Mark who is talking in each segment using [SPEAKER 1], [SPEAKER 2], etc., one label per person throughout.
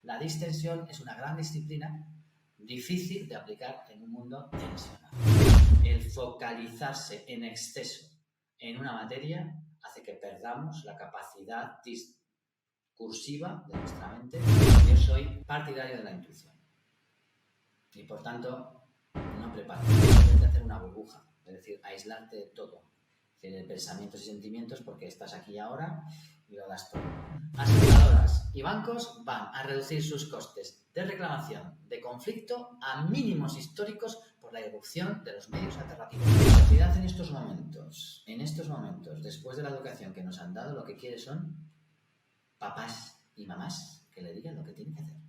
[SPEAKER 1] La distensión es una gran disciplina difícil de aplicar en un mundo tensionado. El focalizarse en exceso en una materia hace que perdamos la capacidad discursiva de nuestra mente. Yo soy partidario de la intuición y por tanto no preparo. Tienes que hacer una burbuja, es decir, aislarte de todo, de pensamientos y sentimientos, porque estás aquí ahora y lo das todo. Aseguradoras y bancos van a reducir sus costes de reclamación de conflicto a mínimos históricos por la irrupción de los medios alternativos. La sociedad en estos momentos, después de la educación que nos han dado, lo que quiere son papás y mamás que le digan lo que tienen que hacer.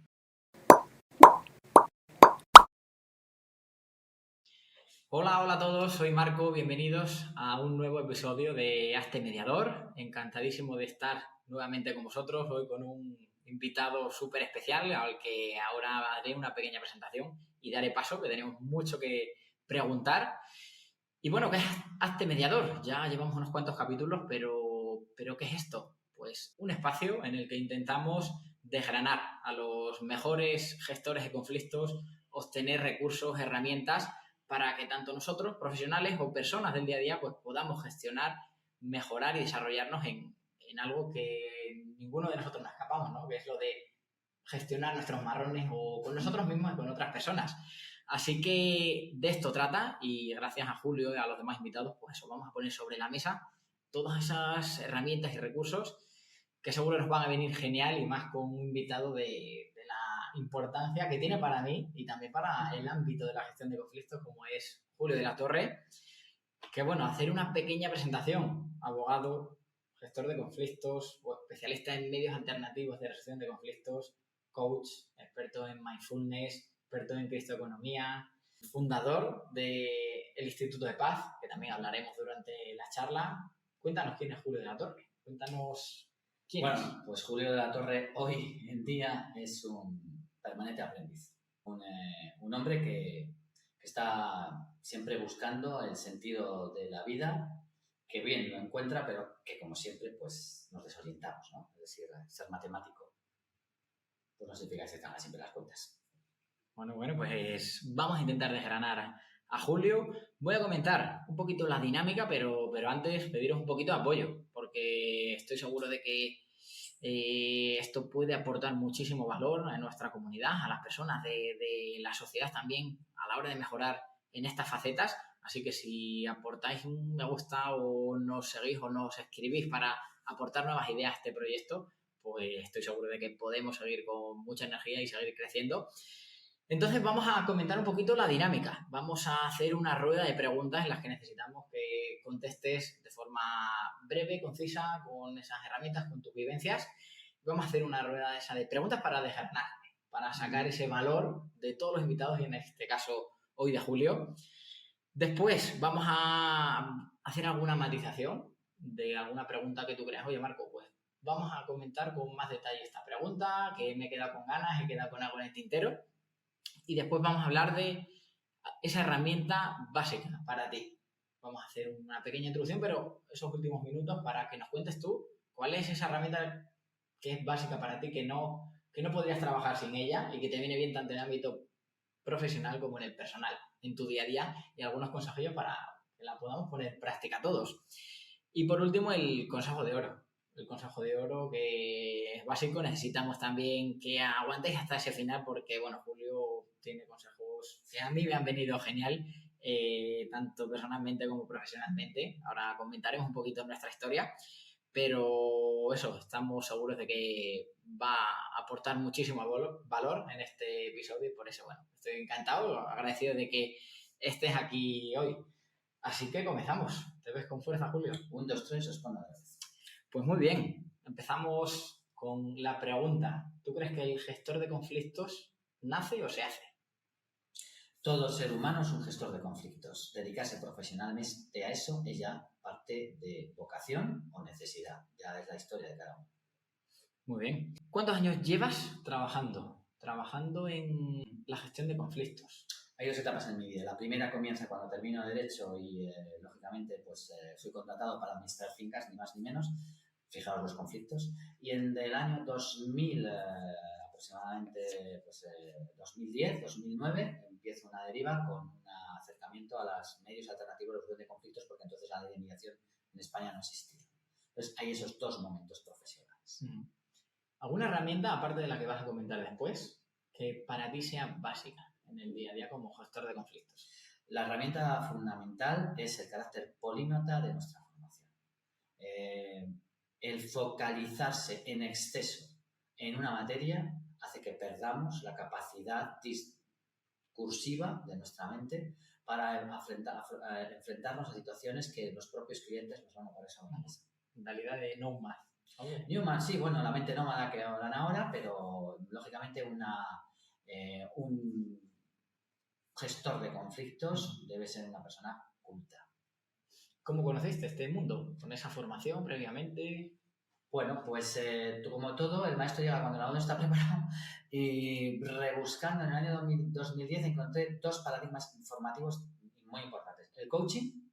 [SPEAKER 2] Hola a todos, soy Marco, bienvenidos a un nuevo episodio de Hazte Mediador. Encantadísimo de estar nuevamente con vosotros, hoy con un invitado súper especial al que ahora haré una pequeña presentación y daré paso, que tenemos mucho que preguntar. Y bueno, ¿qué es Hazte Mediador? Ya llevamos unos cuantos capítulos, pero ¿qué es esto? Pues un espacio en el que intentamos desgranar a los mejores gestores de conflictos, obtener recursos, herramientas para que tanto nosotros, profesionales o personas del día a día, pues podamos gestionar, mejorar y desarrollarnos en algo que ninguno de nosotros nos escapamos, ¿no? Que es lo de gestionar nuestros marrones o con nosotros mismos y con otras personas. Así que de esto trata y gracias a Julio y a los demás invitados, pues eso, vamos a poner sobre la mesa todas esas herramientas y recursos que seguro nos van a venir genial y más con un invitado de la importancia que tiene para mí y también para el ámbito de la gestión de conflictos como es Julio de la Torre, que bueno, hacer una pequeña presentación, abogado, gestor de conflictos o especialista en medios alternativos de resolución de conflictos, coach, experto en mindfulness, experto en criptoeconomía, fundador del Instituto de Paz, que también hablaremos durante la charla. Cuéntanos quién es Julio de la Torre, cuéntanos quién es.
[SPEAKER 1] Bueno, pues Julio de la Torre hoy en día es un permanente aprendiz, un hombre que está siempre buscando el sentido de la vida, que bien lo encuentra, pero que como siempre pues nos desorientamos, ¿no? Es decir, ser matemático pues no significa que se hagan siempre las cuentas.
[SPEAKER 2] Bueno, pues vamos a intentar desgranar a Julio. Voy a comentar un poquito la dinámica, pero antes pediros un poquito de apoyo, porque estoy seguro de que esto puede aportar muchísimo valor a nuestra comunidad, a las personas de la sociedad también a la hora de mejorar en estas facetas. Así que si aportáis un me gusta o nos seguís o nos escribís para aportar nuevas ideas a este proyecto, pues estoy seguro de que podemos seguir con mucha energía y seguir creciendo. Entonces vamos a comentar un poquito la dinámica. Vamos a hacer una rueda de preguntas en las que necesitamos que contestes de forma breve, concisa, con esas herramientas, con tus vivencias. Vamos a hacer una rueda esa de preguntas para desgranar, para sacar ese valor de todos los invitados y en este caso hoy de Julio. Después vamos a hacer alguna matización de alguna pregunta que tú creas. Oye, Marco, pues vamos a comentar con más detalle esta pregunta, que me he quedado con ganas, he quedado con algo en el tintero. Y después vamos a hablar de esa herramienta básica para ti. Vamos a hacer una pequeña introducción, pero esos últimos minutos para que nos cuentes tú cuál es esa herramienta que es básica para ti, que no podrías trabajar sin ella y que te viene bien tanto en el ámbito profesional como en el personal, en tu día a día, y algunos consejos para que la podamos poner en práctica todos. Y por último, el consejo de oro. El consejo de oro que es básico, necesitamos también que aguantéis hasta ese final porque, bueno, Julio tiene consejos que a mí me han venido genial, tanto personalmente como profesionalmente. Ahora comentaremos un poquito nuestra historia, pero eso, estamos seguros de que va a aportar muchísimo valor en este episodio y por eso, bueno, estoy encantado, agradecido de que estés aquí hoy. Así que comenzamos. ¿Te ves con fuerza, Julio?
[SPEAKER 1] 1, 2, 3, responde a la vez.
[SPEAKER 2] Pues muy bien, empezamos con la pregunta. ¿Tú crees que el gestor de conflictos nace o se hace?
[SPEAKER 1] Todo ser humano es un gestor de conflictos. Dedicarse profesionalmente a eso es ya parte de vocación o necesidad. Ya es la historia de cada uno.
[SPEAKER 2] Muy bien. ¿Cuántos años llevas trabajando en la gestión de conflictos?
[SPEAKER 1] Hay 2 etapas en mi vida. La primera comienza cuando termino Derecho y, lógicamente, pues fui contratado para administrar fincas, ni más ni menos. Fijaos los conflictos. Y en el año 2000, aproximadamente 2010, 2009, empiezo una deriva con un acercamiento a los medios alternativos de resolución de conflictos, porque entonces la ley de mediación en España no existía. Entonces hay esos dos momentos profesionales.
[SPEAKER 2] ¿Alguna herramienta, aparte de la que vas a comentar después, que para ti sea básica en el día a día como gestor de conflictos?
[SPEAKER 1] La herramienta fundamental es el carácter políglota de nuestra formación. El focalizarse en exceso en una materia hace que perdamos la capacidad discursiva de nuestra mente para enfrentarnos a situaciones que los propios clientes nos van a poner sobre la mesa.
[SPEAKER 2] Mentalidad de nomad.
[SPEAKER 1] Newman, sí, bueno, la mente nómada que hablan ahora, pero lógicamente un gestor de conflictos debe ser una persona culta.
[SPEAKER 2] ¿Cómo conociste este mundo? ¿Con esa formación previamente?
[SPEAKER 1] Bueno, pues como todo, el maestro llega cuando el alumno está preparado y rebuscando en el año 2010 encontré dos paradigmas formativos muy importantes. El coaching,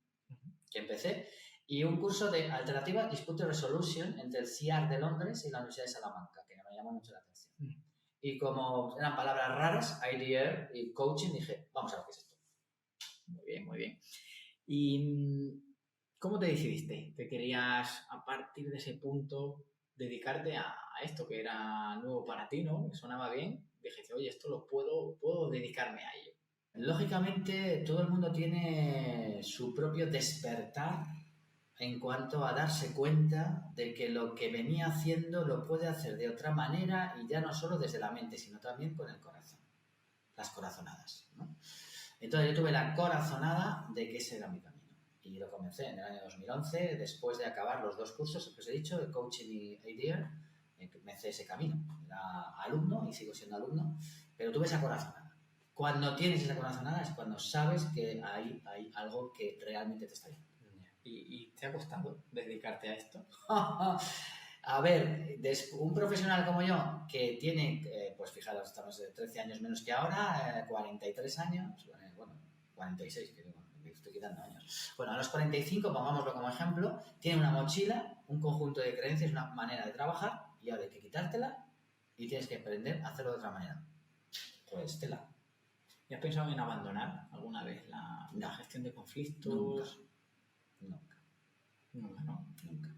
[SPEAKER 1] que empecé, y un curso de Alternativa Dispute Resolution entre el CIAR de Londres y la Universidad de Salamanca, que me llamó mucho la atención. Y como eran palabras raras, IDR y coaching, dije, vamos a ver qué es esto.
[SPEAKER 2] Muy bien, muy bien. ¿Y cómo te decidiste que querías, a partir de ese punto, dedicarte a esto que era nuevo para ti, ¿no? Que sonaba bien. Dijiste, oye, esto lo puedo dedicarme a ello.
[SPEAKER 1] Lógicamente, todo el mundo tiene su propio despertar en cuanto a darse cuenta de que lo que venía haciendo lo puede hacer de otra manera y ya no solo desde la mente, sino también con el corazón. Las corazonadas, ¿no? Entonces yo tuve la corazonada de que ese era mi camino. Y lo comencé en el año 2011, después de acabar los dos cursos que os he dicho, de coaching y ADR, comencé ese camino. Era alumno y sigo siendo alumno, pero tuve esa corazonada. Cuando tienes esa corazonada es cuando sabes que hay algo que realmente te está yendo.
[SPEAKER 2] ¿Y te ha costado dedicarte a esto?
[SPEAKER 1] A ver, un profesional como yo, que tiene, pues fijaros, estamos de 13 años menos que ahora, 43 años, bueno, 46, que me estoy quitando años. Bueno, a los 45, pongámoslo como ejemplo, tiene una mochila, un conjunto de creencias, una manera de trabajar, y ahora hay que quitártela y tienes que aprender a hacerlo de otra manera. Pues tela.
[SPEAKER 2] ¿Y has pensado en abandonar alguna vez la gestión de conflictos?
[SPEAKER 1] Nunca, ¿no? Nunca.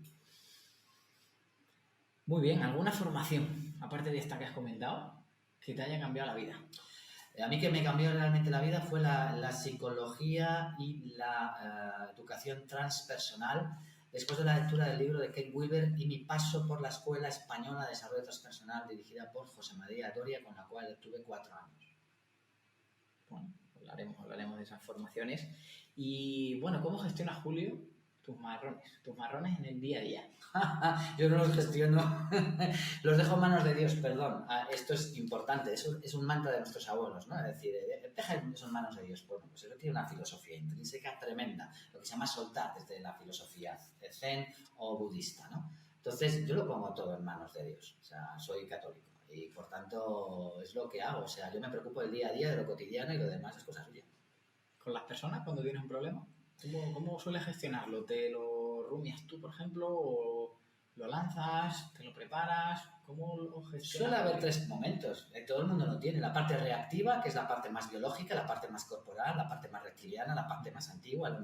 [SPEAKER 2] Muy bien, ¿alguna formación, aparte de esta que has comentado, que te haya cambiado la vida?
[SPEAKER 1] A mí que me cambió realmente la vida fue la psicología y la educación transpersonal, después de la lectura del libro de Kate Weaver y mi paso por la Escuela Española de Desarrollo Transpersonal dirigida por José María Doria, con la cual tuve 4 años.
[SPEAKER 2] Bueno, hablaremos de esas formaciones. Y bueno, ¿cómo gestionas, Julio, tus marrones en el día a día?
[SPEAKER 1] Yo no los gestiono, los dejo en manos de Dios, perdón. Esto es importante, eso es un mantra de nuestros abuelos, ¿no? Es decir, deja eso en manos de Dios. Bueno, pues eso tiene una filosofía intrínseca tremenda, lo que se llama soltar desde la filosofía zen o budista, ¿no? Entonces, yo lo pongo todo en manos de Dios, o sea, soy católico y por tanto es lo que hago, o sea, yo me preocupo del día a día, de lo cotidiano y lo demás es cosa suya.
[SPEAKER 2] ¿Con las personas cuando tienes un problema? ¿Cómo sueles gestionarlo? ¿Te lo rumias tú, por ejemplo, o lo lanzas, te lo preparas? ¿Cómo lo gestionas?
[SPEAKER 1] Suele haber 3 momentos, todo el mundo lo tiene. La parte reactiva, que es la parte más biológica, la parte más corporal, la parte más reptiliana, la parte más antigua, el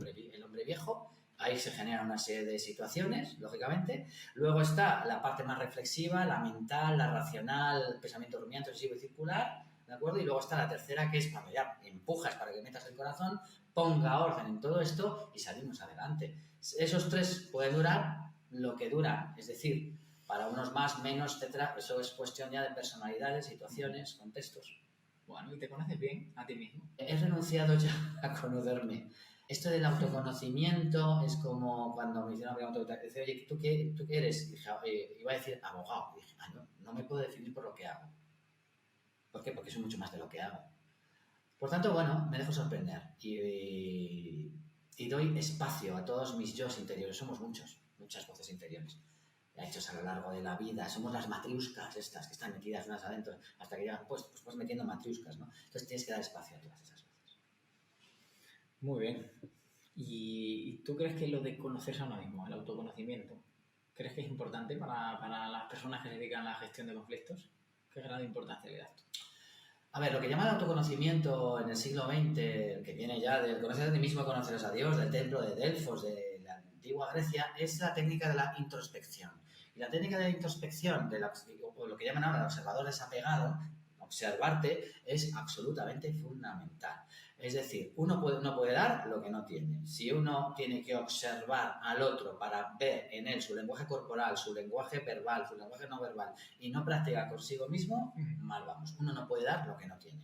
[SPEAKER 1] hombre viejo. Ahí se generan una serie de situaciones, lógicamente. Luego está la parte más reflexiva, la mental, la racional, el pensamiento rumiante, obsesivo y circular, ¿de acuerdo? Y luego está la tercera, que es cuando ya empujas para que metas el corazón, ponga orden en todo esto y salimos adelante. Esos 3 pueden durar lo que duran, es decir, para unos más, menos, etcétera, eso es cuestión ya de personalidades, situaciones, contextos.
[SPEAKER 2] Bueno, ¿y te conoces bien a ti mismo?
[SPEAKER 1] He renunciado ya a conocerme. Esto del autoconocimiento es como cuando me hicieron una pregunta, dice, oye, ¿tú qué eres? Y dije, iba a decir abogado. Y dije, no me puedo definir por lo que hago. ¿Por qué? Porque soy mucho más de lo que hago. Por tanto, bueno, me dejo sorprender y doy espacio a todos mis yos interiores. Somos muchas voces interiores. Hechos a lo largo de la vida. Somos las matriuscas estas que están metidas unas adentro hasta que llegan, pues metiendo matriuscas, ¿no? Entonces tienes que dar espacio a todas esas voces.
[SPEAKER 2] Muy bien. ¿Y tú crees que lo de conocerse a uno mismo, el autoconocimiento, crees que es importante para las personas que se dedican a la gestión de conflictos? ¿Qué grado de importancia le das tú?
[SPEAKER 1] A ver, lo que llaman autoconocimiento en el siglo XX, que viene ya del conocer a ti mismo, conocerás a Dios, del templo de Delfos, de la antigua Grecia, es la técnica de la introspección. Y la técnica de la introspección, o lo que llaman ahora el observador desapegado, observarte, es absolutamente fundamental. Es decir, uno no puede dar lo que no tiene. Si uno tiene que observar al otro para ver en él su lenguaje corporal, su lenguaje verbal, su lenguaje no verbal, y no practica consigo mismo, mal vamos. Uno no puede dar lo que no tiene.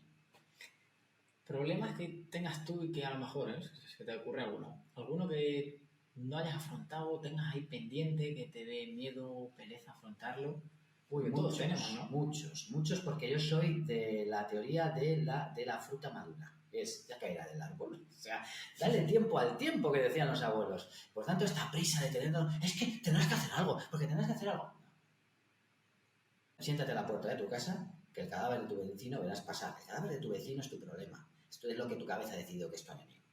[SPEAKER 2] Problemas que tengas tú y que a lo mejor se te ocurre alguno que no hayas afrontado, tengas ahí pendiente, que te dé miedo, pereza afrontarlo. Uy, todos tenemos, ¿no?
[SPEAKER 1] Muchos, porque yo soy de la teoría de la fruta madura. Es ya caerá del árbol. O sea, dale tiempo al tiempo, que decían los abuelos. Por tanto, esta prisa de tener... Es que tendrás que hacer algo, porque tendrás que hacer algo. Siéntate a la puerta de tu casa, que el cadáver de tu vecino verás pasar. El cadáver de tu vecino es tu problema. Esto es lo que tu cabeza ha decidido que es tu enemigo.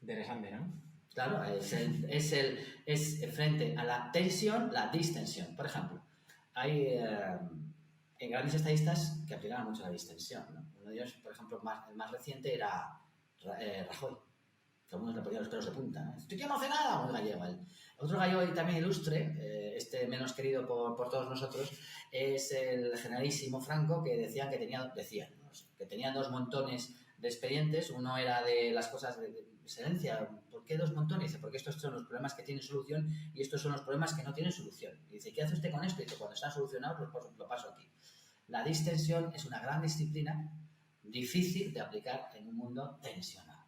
[SPEAKER 2] Interesante, ¿no?
[SPEAKER 1] Claro, es frente a la tensión, la distensión. Por ejemplo, hay grandes estadistas que aplicaban mucho la distensión, ¿no? Uno de ellos, por ejemplo, el más reciente era Rajoy. Todo el mundo le ponía los pelos de punta, ¿no? ¿Este tío no hace nada? Un gallego. Otro gallego también ilustre, menos querido por todos nosotros, es el generalísimo Franco, que decían que tenía 2 montones de expedientes. Uno era de las cosas de excelencia. ¿Por qué 2 montones? Dice, porque estos son los problemas que tienen solución y estos son los problemas que no tienen solución. Y dice, ¿qué hace usted con esto? Y dice, cuando están solucionados, lo paso aquí. La distensión es una gran disciplina difícil de aplicar en un mundo tensionado.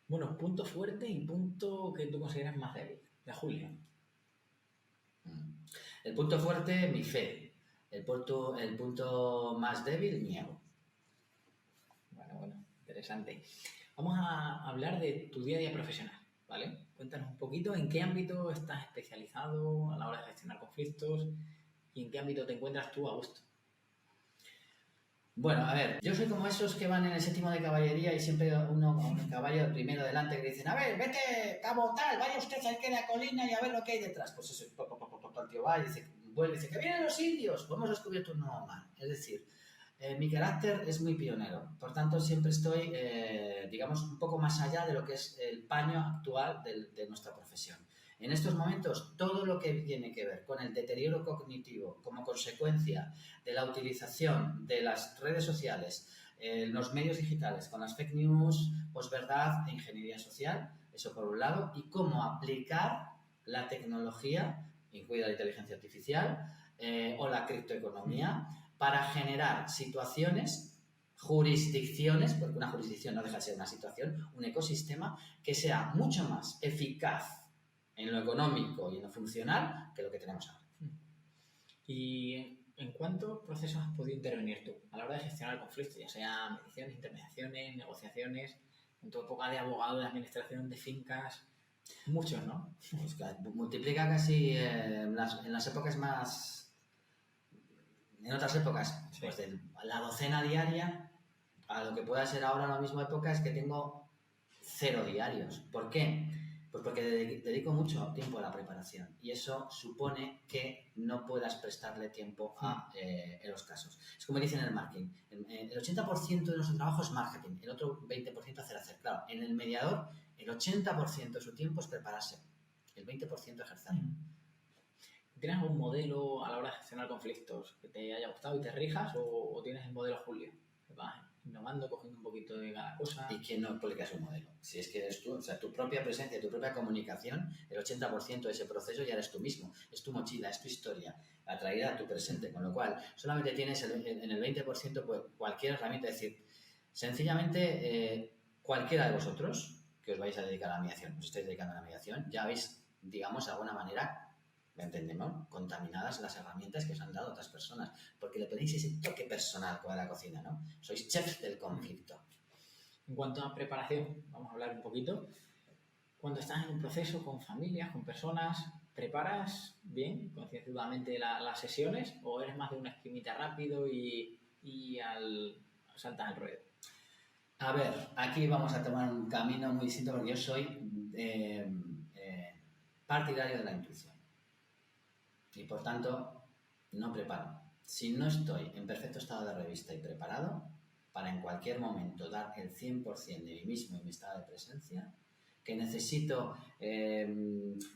[SPEAKER 2] Bueno, punto fuerte y punto que tú consideras más débil, de Julio.
[SPEAKER 1] El punto fuerte, mi fe. El punto más débil, mi ego.
[SPEAKER 2] Bueno, interesante. Vamos a hablar de tu día a día profesional, ¿vale? Cuéntanos un poquito en qué ámbito estás especializado a la hora de gestionar conflictos y en qué ámbito te encuentras tú a gusto.
[SPEAKER 1] Bueno, a ver, yo soy como esos que van en el 7º de caballería y siempre uno con el caballo primero delante que dicen, a ver, vete, cabo tal, vaya usted al que la colina y a ver lo que hay detrás. Pues eso, el tío va y dice, vuelve y dice, que vienen los indios, pues hemos descubierto un nuevo mar. Es decir, mi carácter es muy pionero, por tanto siempre estoy, digamos, un poco más allá de lo que es el paño actual de nuestra profesión. En estos momentos, todo lo que tiene que ver con el deterioro cognitivo como consecuencia de la utilización de las redes sociales, los medios digitales, con las fake news, posverdad e ingeniería social, eso por un lado, y cómo aplicar la tecnología, incluida la inteligencia artificial o la criptoeconomía, para generar situaciones, jurisdicciones, porque una jurisdicción no deja de ser una situación, un ecosistema que sea mucho más eficaz en lo económico y en lo funcional que lo que tenemos ahora.
[SPEAKER 2] ¿Y en cuántos procesos has podido intervenir tú a la hora de gestionar el conflicto, ya sea mediaciones, intermediaciones, negociaciones, en tu época de abogado, de administración de fincas? Muchos, ¿no?
[SPEAKER 1] Pues multiplica casi en las épocas más... En otras épocas, sí, pues de la docena diaria a lo que pueda ser ahora en la misma época es que tengo 0 diarios. ¿Por qué? Pues porque dedico mucho tiempo a la preparación y eso supone que no puedas prestarle tiempo en los casos. Es como dicen en el marketing, el 80% de nuestro trabajo es marketing, el otro 20% hacer. Claro, en el mediador el 80% de su tiempo es prepararse, el 20% ejercer.
[SPEAKER 2] ¿Tienes algún modelo a la hora de gestionar conflictos que te haya gustado y te rijas o tienes el modelo Julio? Que vas innovando, cogiendo un poquito de cada cosa.
[SPEAKER 1] ¿Y quién no explica su modelo? Si es que eres tú, o sea, tu propia presencia, tu propia comunicación, el 80% de ese proceso ya eres tú mismo, es tu mochila, es tu historia, atraída a tu presente, con lo cual solamente tienes en el 20% pues, cualquier herramienta, es decir, sencillamente cualquiera de vosotros que os vais a dedicar a la mediación, os estáis dedicando a la mediación, ya habéis, digamos, de alguna manera, ¿me entendemos? Contaminadas las herramientas que os han dado otras personas, porque le ponéis ese toque personal con la cocina, ¿no? Sois chefs del conflicto.
[SPEAKER 2] En cuanto a preparación, vamos a hablar un poquito. Cuando estás en un proceso con familias, con personas, ¿preparas bien, concienzudamente las sesiones o eres más de una esquemita rápido y saltas al ruedo?
[SPEAKER 1] A ver, aquí vamos a tomar un camino muy distinto porque yo soy partidario de la intuición. Y por tanto, no preparo. Si no estoy en perfecto estado de revista y preparado para en cualquier momento dar el 100% de mí mismo y mi estado de presencia, que necesito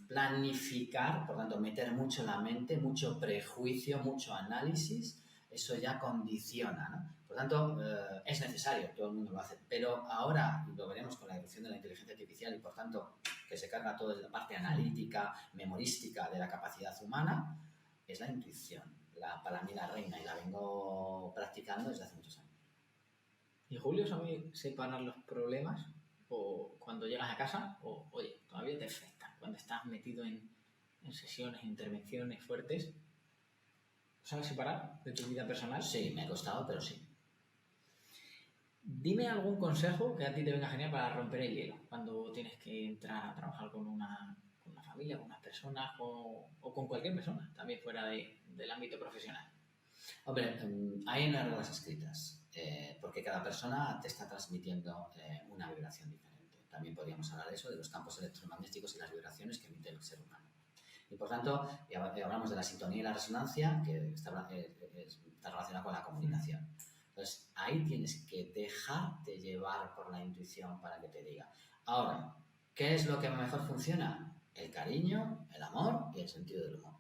[SPEAKER 1] planificar, por tanto, meter mucho la mente, mucho prejuicio, mucho análisis, eso ya condiciona, ¿no? Por tanto, es necesario, todo el mundo lo hace, pero ahora, y lo veremos con la evolución de la inteligencia artificial y, por tanto, que se carga toda la parte analítica, memorística de la capacidad humana, es la intuición, para mí la reina, y la vengo practicando desde hace muchos años.
[SPEAKER 2] ¿Y Julio sabe separar los problemas o cuando llegas a casa o, oye, todavía te afecta cuando estás metido en sesiones, intervenciones fuertes? ¿Sabes separar de tu vida personal?
[SPEAKER 1] Sí, me ha costado, pero sí.
[SPEAKER 2] Dime algún consejo que a ti te venga genial para romper el hielo cuando tienes que entrar a trabajar con una familia, con unas personas o con cualquier persona, también fuera del ámbito profesional.
[SPEAKER 1] Hombre, hay unas reglas escritas, porque cada persona te está transmitiendo una vibración diferente. También podríamos hablar de eso, de los campos electromagnéticos y las vibraciones que emite el ser humano. Y por tanto, hablamos de la sintonía y la resonancia, que está relacionada con la comunicación. Entonces, ahí tienes que dejarte llevar por la intuición para que te diga. Ahora, ¿qué es lo que mejor funciona? El cariño, el amor y el sentido del humor.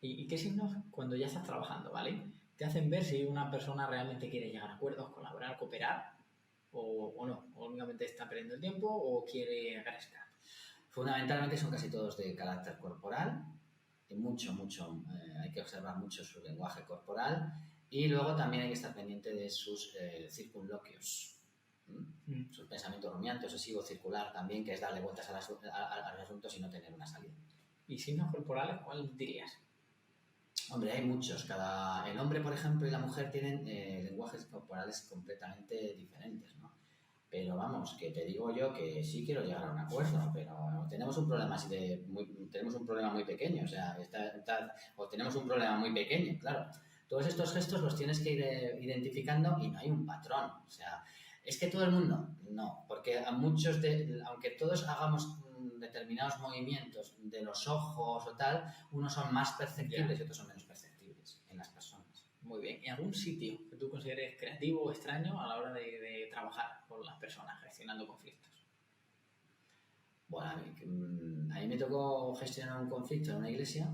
[SPEAKER 2] ¿Y qué signos cuando ya estás trabajando, ¿vale? Te hacen ver si una persona realmente quiere llegar a acuerdos, colaborar, cooperar o no? ¿O únicamente está perdiendo el tiempo o quiere agrescar?
[SPEAKER 1] Fundamentalmente son casi todos de carácter corporal. Y hay que observar mucho su lenguaje corporal. Y luego también hay que estar pendiente de sus circunloquios. Su pensamiento rumiante, obsesivo, circular también, que es darle vueltas a los asuntos y no tener una salida.
[SPEAKER 2] ¿Y signos corporales cuál dirías?
[SPEAKER 1] Hombre, hay muchos. El hombre, por ejemplo, y la mujer tienen lenguajes corporales completamente diferentes, ¿no? Pero vamos, que te digo yo que sí quiero llegar a un acuerdo, pero tenemos un problema muy pequeño, o sea, o tenemos un problema muy pequeño, claro. Todos estos gestos los tienes que ir identificando y no hay un patrón, o sea, es que todo el mundo, no, porque aunque todos hagamos determinados movimientos de los ojos o tal, unos son más perceptibles y otros son menos perceptibles en las personas.
[SPEAKER 2] Muy bien. ¿Y algún sitio que tú consideres creativo o extraño a la hora de trabajar con las personas gestionando conflictos?
[SPEAKER 1] Bueno, a mí me tocó gestionar un conflicto en una iglesia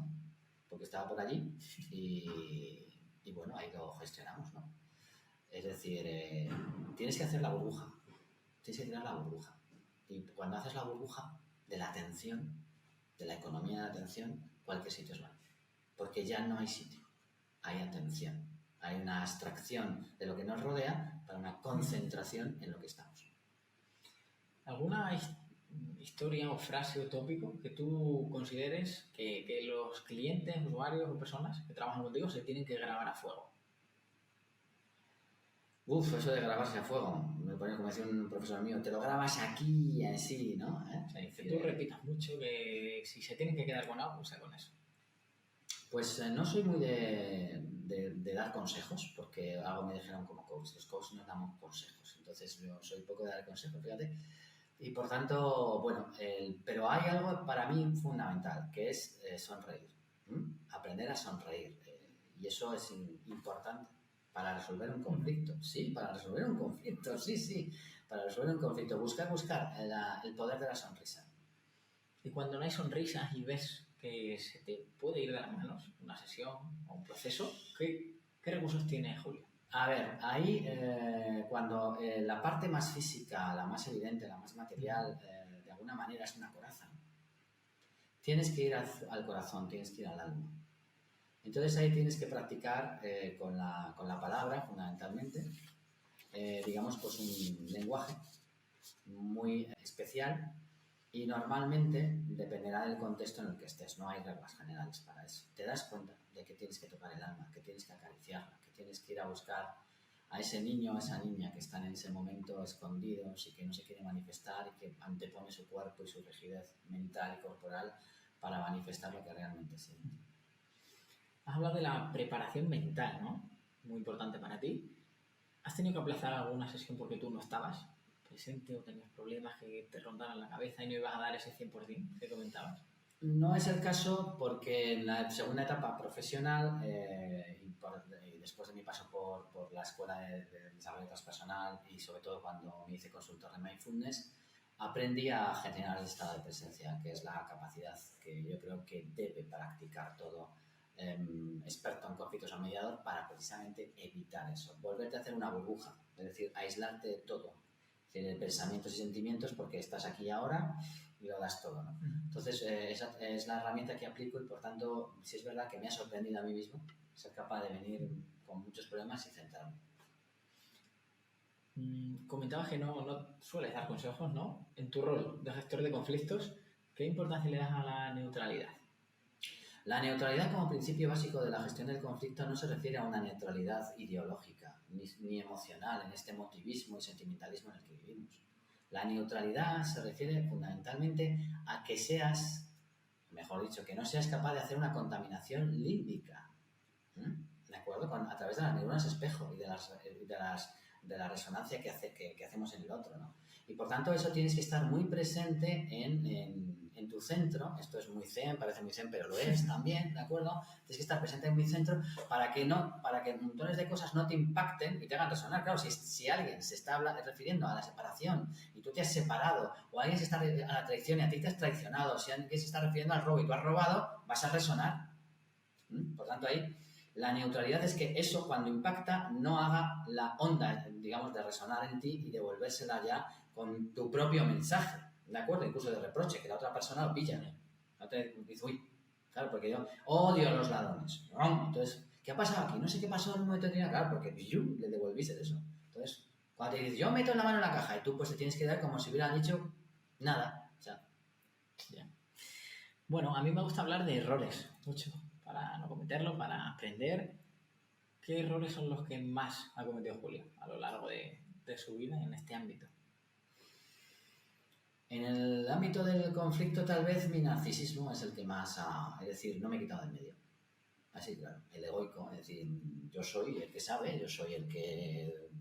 [SPEAKER 1] porque estaba por allí y bueno, ahí lo gestionamos, ¿no? Es decir, tienes que hacer la burbuja, tienes que tirar la burbuja. Y cuando haces la burbuja de la atención, de la economía de la atención, cualquier sitio es bueno. Porque ya no hay sitio, hay atención. Hay una abstracción de lo que nos rodea para una concentración en lo que estamos.
[SPEAKER 2] ¿Alguna historia o frase o tópico que tú consideres que los clientes, usuarios o personas que trabajan contigo se tienen que grabar a fuego?
[SPEAKER 1] Eso de grabarse a fuego, me pone como decía un profesor mío, te lo grabas aquí y así, ¿no?
[SPEAKER 2] O sea, que tú repitas mucho que si se tienen que quedar con algo, sea con eso.
[SPEAKER 1] Pues no soy muy de dar consejos, porque algo me dijeron como coach, los coaches no damos consejos, entonces yo soy poco de dar consejos, fíjate. Y por tanto, bueno, pero hay algo para mí fundamental, que es sonreír, aprender a sonreír, y eso es importante. Para resolver un conflicto, sí, para resolver un conflicto, sí, para resolver un conflicto, buscar el poder de la sonrisa.
[SPEAKER 2] Y cuando no hay sonrisas y ves que se te puede ir de las manos una sesión o un proceso, ¿qué recursos tiene Julio?
[SPEAKER 1] A ver, ahí cuando la parte más física, la más evidente, la más material, de alguna manera es una coraza, tienes que ir al corazón, tienes que ir al alma. Entonces ahí tienes que practicar con la palabra, fundamentalmente, digamos, pues un lenguaje muy especial y normalmente dependerá del contexto en el que estés, no hay reglas generales para eso. Te das cuenta de que tienes que tocar el alma, que tienes que acariciarla, que tienes que ir a buscar a ese niño o a esa niña que están en ese momento escondidos y que no se quiere manifestar y que antepone su cuerpo y su rigidez mental y corporal para manifestar lo que realmente siente.
[SPEAKER 2] Has hablado de la preparación mental, ¿no? Muy importante para ti. ¿Has tenido que aplazar alguna sesión porque tú no estabas presente o tenías problemas que te rondaran la cabeza y no ibas a dar ese 100% que comentabas?
[SPEAKER 1] No es el caso porque en la segunda etapa profesional y después de mi paso por la escuela de desarrollo transpersonal y sobre todo cuando me hice consultor de mindfulness, aprendí a generar el estado de presencia, que es la capacidad que yo creo que debe practicar todo experto en conflictos o mediador para precisamente evitar eso, volverte a hacer una burbuja, es decir, aislarte de todo, de pensamientos y sentimientos porque estás aquí ahora y lo das todo, ¿no? Entonces, esa es la herramienta que aplico y, por tanto, sí es verdad que me ha sorprendido a mí mismo ser capaz de venir con muchos problemas y centrarme.
[SPEAKER 2] Comentabas que no sueles dar consejos, ¿no? En tu rol de gestor de conflictos, ¿qué importancia le das a la neutralidad?
[SPEAKER 1] La neutralidad como principio básico de la gestión del conflicto no se refiere a una neutralidad ideológica ni emocional en este emotivismo y sentimentalismo en el que vivimos. La neutralidad se refiere fundamentalmente a que seas, mejor dicho, que no seas capaz de hacer una contaminación límbica, ¿de acuerdo? A través de las neuronas espejo y de la resonancia que hacemos en el otro, ¿no? Y por tanto eso tienes que estar muy presente en tu centro. Esto es muy zen, parece muy zen, pero lo es también, ¿de acuerdo? Tienes que estar presente en mi centro para que montones de cosas no te impacten y te hagan resonar. Claro, si alguien se está refiriendo a la separación y tú te has separado, o alguien se está a la traición y a ti te has traicionado, si alguien se está refiriendo al robo y tú has robado, vas a resonar. Por tanto, ahí la neutralidad es que eso, cuando impacta, no haga la onda, digamos, de resonar en ti y devolvérsela ya con tu propio mensaje, ¿de acuerdo? Incluso de reproche, que la otra persona lo pilla. No te dice, uy, claro, porque yo odio a los ladrones. Entonces, ¿qué ha pasado aquí? No sé qué pasó en un momento determinado, claro, porque le devolviste eso. Entonces, cuando te dices, yo meto la mano en la caja y tú pues te tienes que dar como si hubieran dicho nada. O sea,
[SPEAKER 2] ya. Bueno, a mí me gusta hablar de errores, mucho, para no cometerlos, para aprender. ¿Qué errores son los que más ha cometido Julio a lo largo de su vida en este ámbito?
[SPEAKER 1] En el ámbito del conflicto, tal vez mi narcisismo es el que más es decir, no me he quitado del medio. Así, claro, el egoico, es decir, yo soy el que sabe, yo soy el que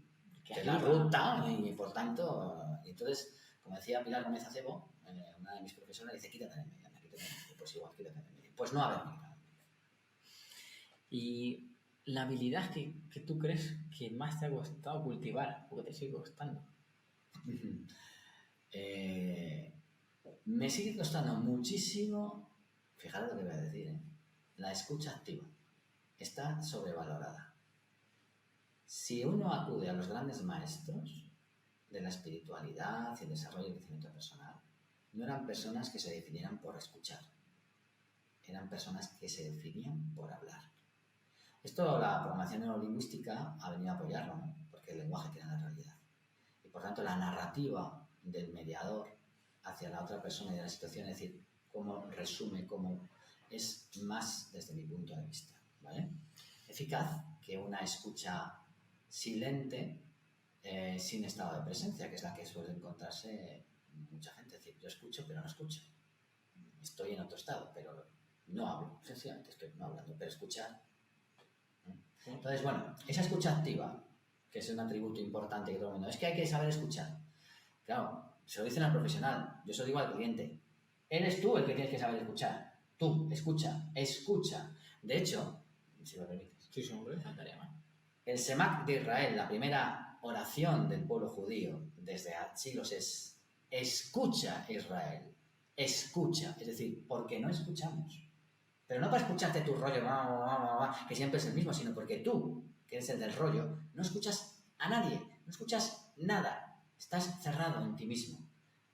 [SPEAKER 1] la ruta y por tanto, entonces, como decía Pilar Gómez Acebo, una de mis profesoras, dice, quítate del medio, pues igual, quítate del medio. Pues no haberme quitado.
[SPEAKER 2] Y la habilidad que tú crees que más te ha costado cultivar, o que te sigue costando.
[SPEAKER 1] Me sigue costando muchísimo, fijaros lo que voy a decir, la escucha activa. Está sobrevalorada. Si uno acude a los grandes maestros de la espiritualidad y el desarrollo y crecimiento personal, no eran personas que se definieran por escuchar, eran personas que se definían por hablar. Esto la programación neurolingüística ha venido a apoyarlo, ¿no? Porque el lenguaje tiene la realidad. Y por tanto la narrativa del mediador hacia la otra persona y de la situación, es decir, cómo resume, cómo es más desde mi punto de vista, ¿vale? Eficaz que una escucha silente sin estado de presencia, que es la que suele encontrarse mucha gente. Es decir, yo escucho pero no escucho. Estoy en otro estado, pero no hablo. Sencillamente estoy no hablando, pero escuchar. Entonces, bueno, esa escucha activa, que es un atributo importante que todo el mundo... Es que hay que saber escuchar. Claro, se lo dicen al profesional, yo se lo digo al cliente. Eres tú el que tienes que saber escuchar. Tú, escucha. De hecho, si lo permites.
[SPEAKER 2] Sí, hombre, faltaría más.
[SPEAKER 1] El Semak de Israel, la primera oración del pueblo judío desde siglos es escucha Israel, escucha, es decir, porque no escuchamos. Pero no para escucharte tu rollo, que siempre es el mismo, sino porque tú, que eres el del rollo, no escuchas a nadie, no escuchas nada, estás cerrado en ti mismo,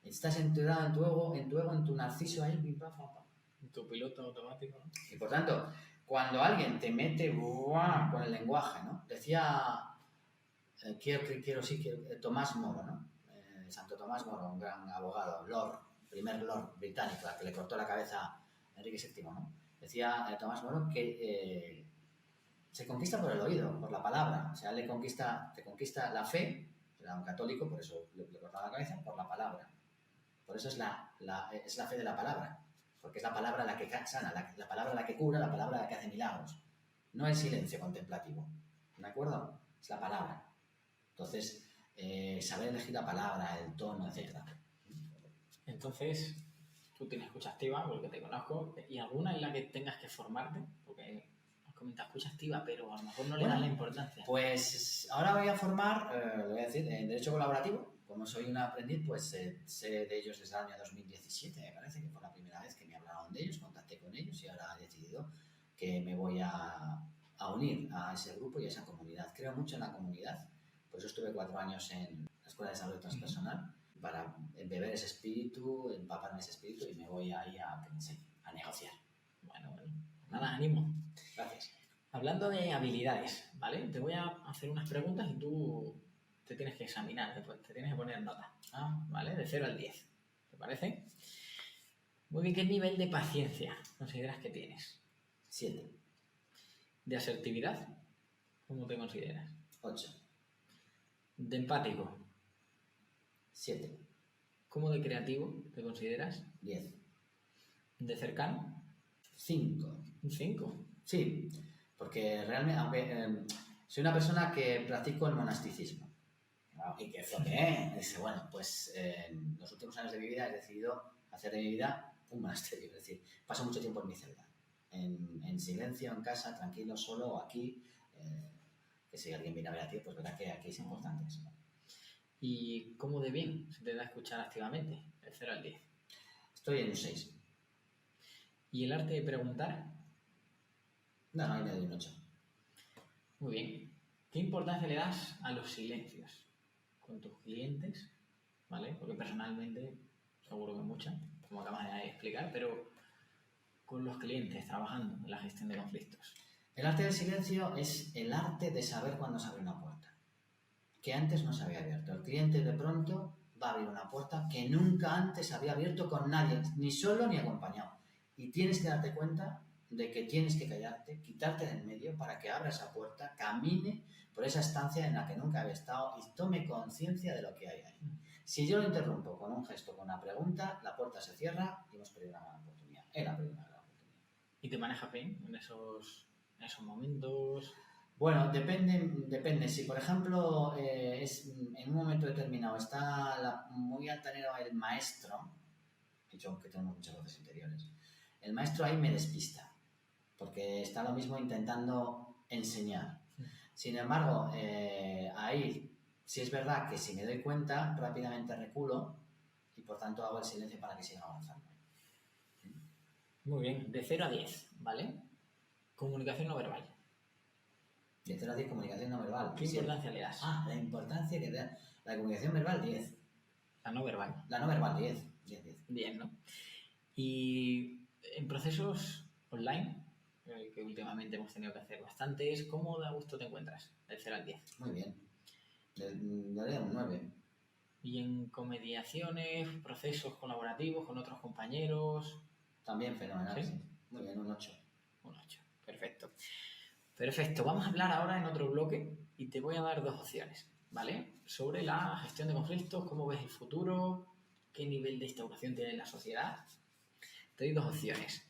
[SPEAKER 1] estás enterrado en tu ego, en tu narciso ahí,
[SPEAKER 2] en tu piloto automático, ¿no?
[SPEAKER 1] Y por tanto, cuando alguien te mete con el lenguaje, ¿no? Decía, Tomás Moro, ¿no? Santo Tomás Moro, un gran abogado, primer Lord británico, al que le cortó la cabeza a Enrique VII, ¿no? Decía Tomás Moro que se conquista por el oído, por la palabra. O sea, te conquista la fe, era un católico, por eso le cortaba la cabeza, por la palabra. Por eso es la fe de la palabra. Porque es la palabra la que sana, la palabra la que cura, la palabra la que hace milagros. No el silencio contemplativo. ¿De acuerdo? Es la palabra. Entonces, saber elegir la palabra, el tono, etc.
[SPEAKER 2] Entonces, tú tienes escucha activa, porque te conozco, y alguna en la que tengas que formarte, porque has comentado escucha activa, pero a lo mejor no le das la importancia.
[SPEAKER 1] Pues ahora voy a formar, lo voy a decir, en Derecho Colaborativo. Como soy un aprendiz, pues sé de ellos desde el año 2017, me parece que fue la primera vez que me hablaron de ellos, contacté con ellos y ahora he decidido que me voy a unir a ese grupo y a esa comunidad. Creo mucho en la comunidad, por eso estuve 4 años en la Escuela de Desarrollo Transpersonal, para beber ese espíritu, empaparme ese espíritu y me voy ahí a negociar.
[SPEAKER 2] Bueno, nada, ánimo.
[SPEAKER 1] Gracias.
[SPEAKER 2] Hablando de habilidades, ¿vale? Te voy a hacer unas preguntas y tú te tienes que examinar, te tienes que poner nota, ¿vale? De 0 al 10, ¿te parece? Muy bien, ¿qué nivel de paciencia consideras que tienes?
[SPEAKER 1] 7.
[SPEAKER 2] ¿De asertividad? ¿Cómo te consideras?
[SPEAKER 1] 8.
[SPEAKER 2] ¿De empático?
[SPEAKER 1] 7.
[SPEAKER 2] ¿Cómo de creativo te consideras?
[SPEAKER 1] 10.
[SPEAKER 2] ¿De cercano?
[SPEAKER 1] 5.
[SPEAKER 2] Un 5.
[SPEAKER 1] Sí, porque realmente, aunque soy una persona que practico el monasticismo. Y que es lo que es. Bueno, pues en los últimos años de mi vida he decidido hacer de mi vida un monasterio. Es decir, paso mucho tiempo en mi celda, en silencio, en casa, tranquilo, solo, aquí. Que si alguien viene a ver a ti, pues verá que aquí es importante eso.
[SPEAKER 2] ¿Y cómo de bien se te da escuchar activamente? De 0 al 10.
[SPEAKER 1] Estoy en un 6.
[SPEAKER 2] ¿Y el arte de preguntar?
[SPEAKER 1] No, ahí me doy un 8.
[SPEAKER 2] Muy bien. ¿Qué importancia le das a los silencios con tus clientes? ¿Vale? Porque personalmente, seguro que mucha, como acabas de explicar, pero con los clientes trabajando en la gestión de conflictos.
[SPEAKER 1] El arte del silencio es el arte de saber cuándo se abre una puerta, que antes no se había abierto. El cliente de pronto va a abrir una puerta que nunca antes había abierto con nadie, ni solo ni acompañado. Y tienes que darte cuenta de que tienes que callarte, quitarte de en medio para que abra esa puerta, camine por esa estancia en la que nunca había estado y tome conciencia de lo que hay ahí. Si yo lo interrumpo con un gesto, con una pregunta, la puerta se cierra y hemos perdido una gran oportunidad. Él ha perdido una gran oportunidad.
[SPEAKER 2] ¿Y te manejas bien en esos momentos?
[SPEAKER 1] Bueno, depende. Si, por ejemplo, en un momento determinado está muy altanero el maestro, yo que tengo muchas voces interiores, el maestro ahí me despista, porque está lo mismo intentando enseñar. Sin embargo, ahí sí es verdad que si me doy cuenta, rápidamente reculo y por tanto hago el silencio para que siga avanzando.
[SPEAKER 2] Muy bien, de 0 a 10, ¿vale? Comunicación no verbal.
[SPEAKER 1] De 0 a 10, comunicación no verbal.
[SPEAKER 2] ¿Qué importancia le das?
[SPEAKER 1] La importancia que da. La comunicación verbal, 10.
[SPEAKER 2] La no verbal.
[SPEAKER 1] La no verbal, 10. 10.
[SPEAKER 2] Bien, ¿no? Y en procesos online, que últimamente hemos tenido que hacer bastantes, ¿cómo de a gusto te encuentras? Del 0 al 10.
[SPEAKER 1] Muy bien. Le daré un 9.
[SPEAKER 2] Y en comediaciones, procesos colaborativos con otros compañeros.
[SPEAKER 1] También fenomenal.
[SPEAKER 2] ¿Sí?
[SPEAKER 1] Muy bien, un 8.
[SPEAKER 2] Un 8, perfecto. Perfecto, vamos a hablar ahora en otro bloque y te voy a dar 2 opciones, ¿vale? Sobre la gestión de conflictos, cómo ves el futuro, qué nivel de instauración tiene la sociedad. Te doy 2 opciones.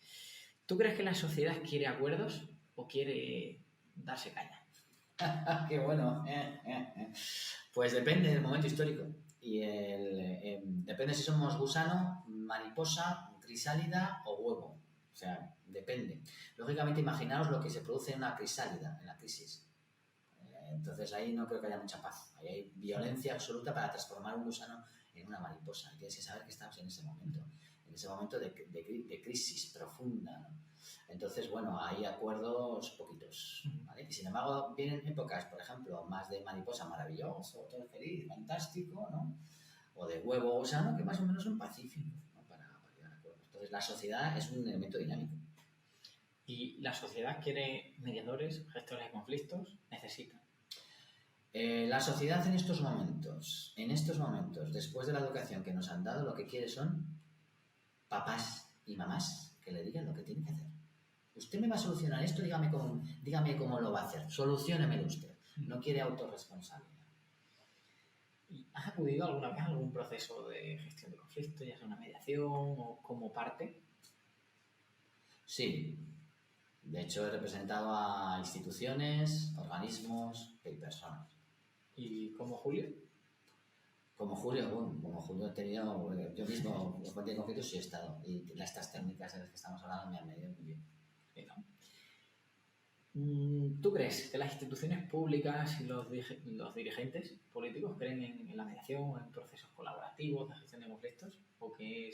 [SPEAKER 2] ¿Tú crees que la sociedad quiere acuerdos o quiere darse caña?
[SPEAKER 1] ¡Qué bueno! Pues depende del momento histórico. Y depende si somos gusano, mariposa, crisálida o huevo. O sea, depende. Lógicamente, imaginaos lo que se produce en una crisálida, en la crisis. Entonces ahí no creo que haya mucha paz. Ahí hay violencia absoluta para transformar un gusano en una mariposa. Y tienes que saber que estamos en ese momento de crisis profunda, ¿no? Entonces, bueno, hay acuerdos poquitos, ¿vale? Y sin embargo, vienen épocas, por ejemplo, más de mariposa maravilloso, todo feliz, fantástico, ¿no? O de huevo gusano, que más o menos son pacíficos, ¿no? Para llegar a acuerdos. Entonces, la sociedad es un elemento dinámico.
[SPEAKER 2] ¿Y la sociedad quiere mediadores, gestores de conflictos? ¿Necesita?
[SPEAKER 1] La sociedad en estos momentos, después de la educación que nos han dado, lo que quiere son papás y mamás que le digan lo que tiene que hacer. Usted me va a solucionar esto, dígame cómo lo va a hacer, soluciónemelo usted. No quiere autorresponsabilidad.
[SPEAKER 2] ¿Y has acudido alguna vez a algún proceso de gestión de conflictos, ya sea una mediación o como parte?
[SPEAKER 1] Sí. De hecho, he representado a instituciones, organismos y personas.
[SPEAKER 2] ¿Y como Julio?
[SPEAKER 1] Como Julio, bueno, como Julio he tenido, yo mismo, los fuentes de conflictos sí he estado. Y estas técnicas de las que estamos hablando me han venido muy bien.
[SPEAKER 2] Sí, ¿no? ¿Tú crees que las instituciones públicas y los dirigentes políticos creen en la mediación, en procesos colaborativos de gestión de conflictos? ¿O que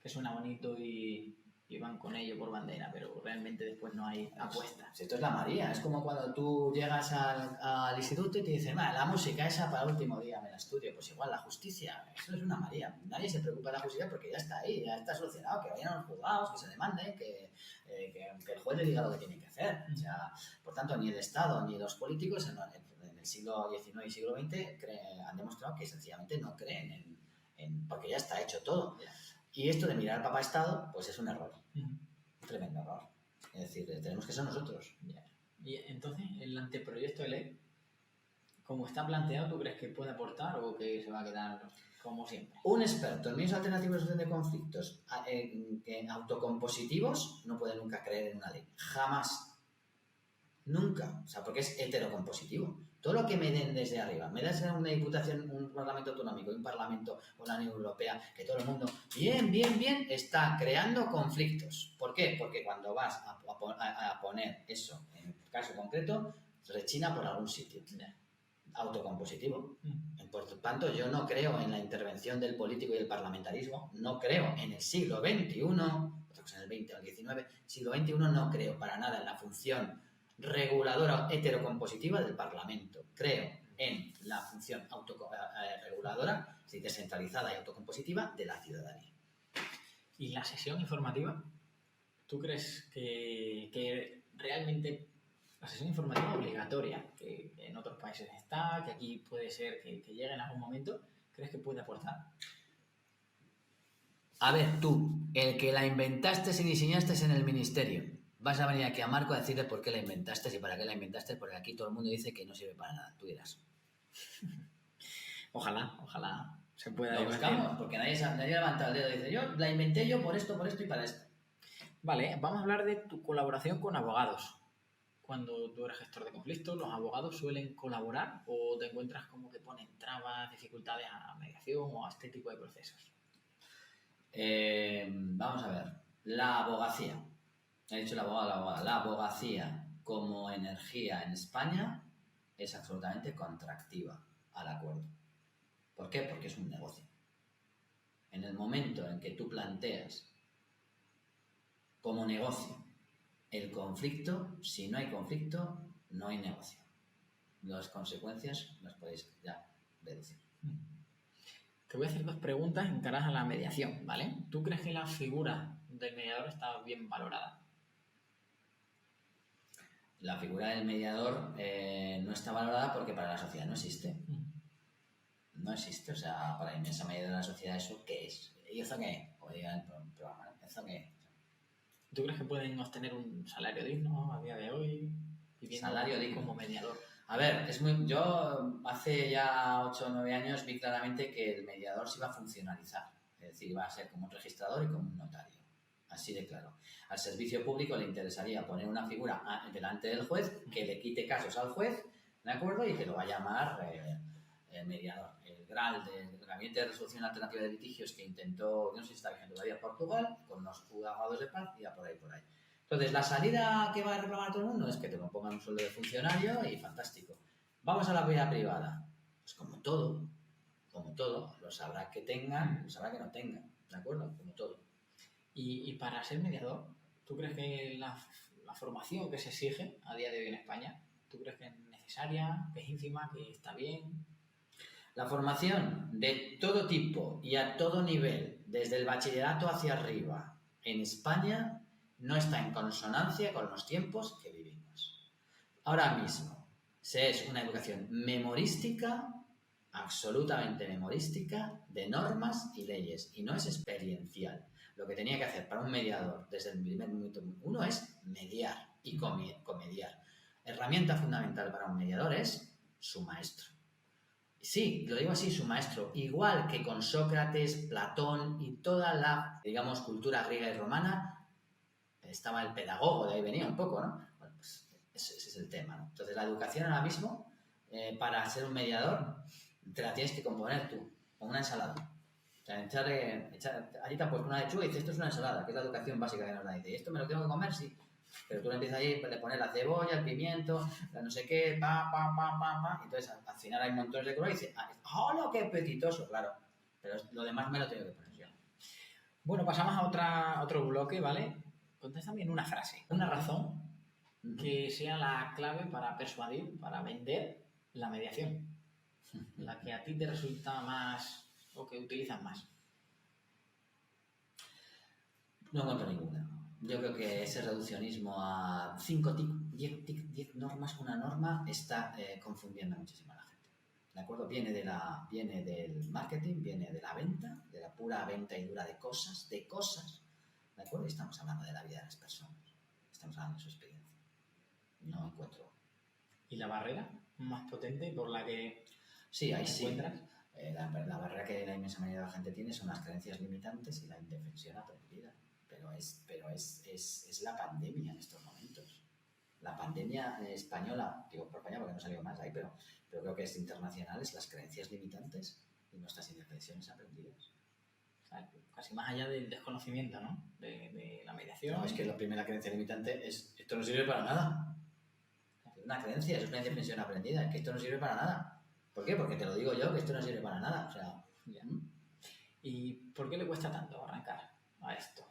[SPEAKER 2] suena bonito y van con ello por bandera, pero realmente después no hay apuesta?
[SPEAKER 1] Si esto es la María, es como cuando tú llegas al instituto y te dicen, la música esa para el último día me la estudio. Pues igual, la justicia, eso es una María. Nadie se preocupa de la justicia porque ya está ahí, ya está solucionado, que vayan a los juzgados, que se demande, que el juez le diga lo que tiene que hacer. O sea, por tanto, ni el Estado ni los políticos en el siglo XIX y siglo XX han demostrado que sencillamente no creen porque ya está hecho todo. Y esto de mirar al Papa Estado, pues es un error. Un tremendo error. Es decir, tenemos que ser nosotros.
[SPEAKER 2] Y entonces, el anteproyecto de ley, como está planteado, ¿tú crees que puede aportar o que se va a quedar como siempre?
[SPEAKER 1] Un experto en medios alternativos de solución de conflictos en autocompositivos no puede nunca creer en una ley. Jamás. Nunca. O sea, porque es heterocompositivo. Todo lo que me den desde arriba, me das una diputación, un parlamento autonómico, un parlamento o la Unión Europea, que todo el mundo, bien, está creando conflictos. ¿Por qué? Porque cuando vas a poner eso en el caso concreto, rechina por algún sitio. Autocompositivo. Por tanto, yo no creo en la intervención del político y del parlamentarismo, no creo en el siglo XXI, otra cosa en el XX o el XIX, siglo XXI no creo para nada en la función reguladora heterocompositiva del Parlamento. Creo en la función reguladora, descentralizada y autocompositiva de la ciudadanía.
[SPEAKER 2] ¿Y la sesión informativa? ¿Tú crees que realmente la sesión informativa es obligatoria, que en otros países está, que aquí puede ser que llegue en algún momento? ¿Crees que puede aportar?
[SPEAKER 1] A ver, tú, el que la inventaste y diseñaste en el ministerio, vas a venir aquí a Marco a decirle por qué la inventaste y para qué la inventaste, porque aquí todo el mundo dice que no sirve para nada. Tú dirás.
[SPEAKER 2] Ojalá se pueda.
[SPEAKER 1] Lo buscamos, porque nadie levanta el dedo y dice, yo la inventé yo por esto y para esto.
[SPEAKER 2] Vale, vamos a hablar de tu colaboración con abogados. Cuando tú eres gestor de conflictos, ¿los abogados suelen colaborar o te encuentras como que ponen trabas, dificultades a mediación o a este tipo de procesos?
[SPEAKER 1] Vamos a ver. La abogacía. He dicho la abogada. La abogacía como energía en España es absolutamente contractiva al acuerdo. ¿Por qué? Porque es un negocio. En el momento en que tú planteas como negocio el conflicto, si no hay conflicto, no hay negocio. Las consecuencias las podéis ya deducir.
[SPEAKER 2] Te voy a hacer 2 preguntas encaradas a la mediación, ¿vale? ¿Tú crees que la figura del mediador está bien valorada?
[SPEAKER 1] La figura del mediador no está valorada porque para la sociedad no existe. No existe, o sea, para la inmensa mayoría de la sociedad, ¿eso qué es? ¿Y eso qué? O diga el programa, ¿eso qué?
[SPEAKER 2] ¿Tú crees que pueden obtener un salario digno a día de hoy?
[SPEAKER 1] Salario digno
[SPEAKER 2] como mediador.
[SPEAKER 1] A ver, yo hace ya 8 o 9 años vi claramente que el mediador se iba a funcionalizar. Es decir, iba a ser como un registrador y como un notario. Así de claro. Al servicio público le interesaría poner una figura delante del juez que le quite casos al juez, ¿de acuerdo? Y que lo va a llamar mediador. El GRAL, del Gabinete de Resolución Alternativa de Litigios, que intentó, no sé si está vigente todavía, Portugal, con los juzgados de paz y ya por ahí. Entonces, la salida que va a reclamar todo el mundo es que te lo pongan un sueldo de funcionario y fantástico. Vamos a la vida privada. Pues como todo, los habrá que tengan, los habrá que no tengan, ¿de acuerdo? Como todo.
[SPEAKER 2] Y para ser mediador, ¿tú crees que la formación que se exige a día de hoy en España, ¿tú crees que es necesaria, que es ínfima, que está bien?
[SPEAKER 1] La formación de todo tipo y a todo nivel, desde el bachillerato hacia arriba, en España, no está en consonancia con los tiempos que vivimos. Ahora mismo, se es una educación memorística, absolutamente memorística, de normas y leyes, y no es experiencial. Lo que tenía que hacer para un mediador desde el primer minuto uno es mediar y comediar. Herramienta fundamental para un mediador es su maestro. Sí, lo digo así, su maestro. Igual que con Sócrates, Platón y toda la, digamos, cultura griega y romana, estaba el pedagogo, de ahí venía un poco, ¿no? Bueno, pues ese es el tema, ¿no? Entonces, la educación ahora mismo, para ser un mediador, te la tienes que componer tú, con una ensalada. O sea, allí te han puesto una lechuga y dices, esto es una ensalada, que es la educación básica que nos da. Dice, ¿esto me lo tengo que comer? Sí. Pero tú le empiezas ahí, le pones la cebolla, el pimiento, la no sé qué, pa. Entonces, al final hay montones de color y dices, ¡hola, qué apetitoso! Claro, pero lo demás me lo tengo que poner yo.
[SPEAKER 2] Bueno, pasamos a otro bloque, ¿vale? Contéstame en una frase, una razón que sea la clave para persuadir, para vender la mediación. La que a ti te resulta más o que utilizas más.
[SPEAKER 1] No encuentro ninguna. Yo creo que ese reduccionismo a 10 normas, una norma, está confundiendo muchísimo a la gente. ¿De acuerdo? Viene del marketing, viene de la venta, de la pura venta y dura de cosas, ¿de acuerdo? Y estamos hablando de la vida de las personas. Estamos hablando de su experiencia. No encuentro.
[SPEAKER 2] ¿Y la barrera más potente por la que
[SPEAKER 1] sí, ahí sí.
[SPEAKER 2] encuentras?
[SPEAKER 1] La barrera que la inmensa mayoría de la gente tiene son las creencias limitantes y la indefensión aprendida. Pero es la pandemia en estos momentos. La pandemia española, digo por España porque no salió más ahí, pero creo que es internacional, es las creencias limitantes y nuestras indefensiones aprendidas.
[SPEAKER 2] O sea, casi más allá del desconocimiento, ¿no? De la mediación.
[SPEAKER 1] No, es que la primera creencia limitante es esto no sirve para nada. Es una creencia, es una indefensión aprendida, es que esto no sirve para nada. ¿Por qué? Porque te lo digo yo, que esto no sirve para nada. O sea,
[SPEAKER 2] ¿y por qué le cuesta tanto arrancar a esto?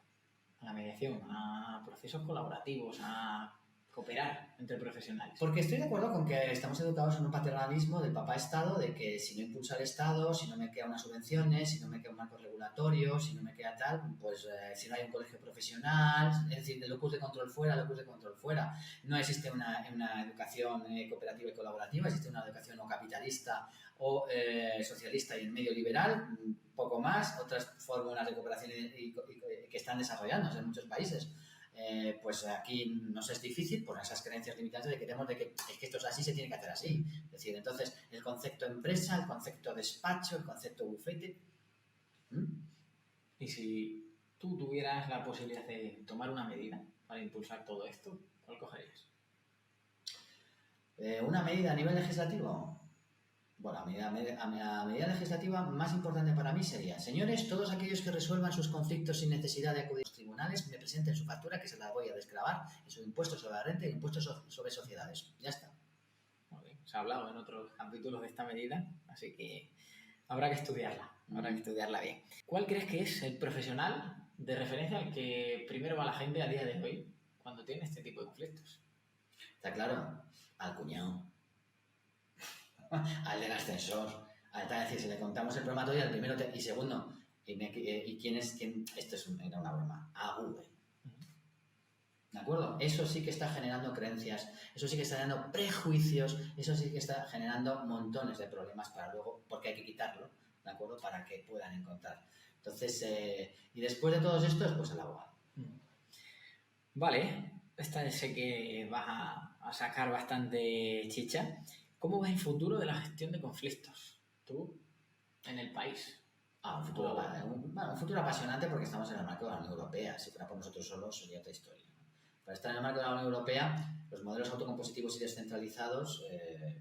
[SPEAKER 2] A la mediación, a procesos colaborativos, a cooperar entre profesionales.
[SPEAKER 1] Porque estoy de acuerdo con que estamos educados en un paternalismo del papá Estado, de que si no impulsa el Estado, si no me queda unas subvenciones, si no me queda un marco regulatorio, si no me queda tal, pues si no hay un colegio profesional, es decir, de locus de control fuera. No existe una educación cooperativa y colaborativa, existe una educación o capitalista o socialista y en medio liberal, poco más, otras fórmulas de cooperación que están desarrollándose en muchos países. Pues aquí nos es difícil por esas creencias limitantes de que tenemos de que es que esto es así, se tiene que hacer así. Es decir, entonces, el concepto empresa, el concepto despacho, el concepto bufete.
[SPEAKER 2] Y si tú tuvieras la posibilidad de tomar una medida para impulsar todo esto, ¿cuál cogerías?
[SPEAKER 1] ¿Una medida a nivel legislativo? Bueno, la medida legislativa más importante para mí sería, señores, todos aquellos que resuelvan sus conflictos sin necesidad de acudir a los tribunales, me presenten su factura que se la voy a desgravar en su impuesto sobre la renta y impuestos sobre sociedades. Ya está.
[SPEAKER 2] Vale. Se ha hablado en otros capítulos de esta medida, así que habrá que estudiarla bien. ¿Cuál crees que es el profesional de referencia al que primero va la gente a día de hoy cuando tiene este tipo de conflictos?
[SPEAKER 1] Está claro, al cuñado. Al del ascensor, es decir, si le contamos el problema todavía, el primero y segundo, ¿y quién es quién? Esto era una broma, a Google. ¿De acuerdo? Eso sí que está generando creencias, eso sí que está generando prejuicios, eso sí que está generando montones de problemas para luego, porque hay que quitarlo, ¿de acuerdo? Para que puedan encontrar. Entonces, y después de todos estos, pues el abogado.
[SPEAKER 2] Vale, esta sé que vas a sacar bastante chicha. ¿Cómo ves el futuro de la gestión de conflictos? ¿Tú? En el país.
[SPEAKER 1] Un futuro apasionante porque estamos en el marco de la Unión Europea. Si fuera por nosotros solos sería otra historia. Para estar en el marco de la Unión Europea, los modelos autocompositivos y descentralizados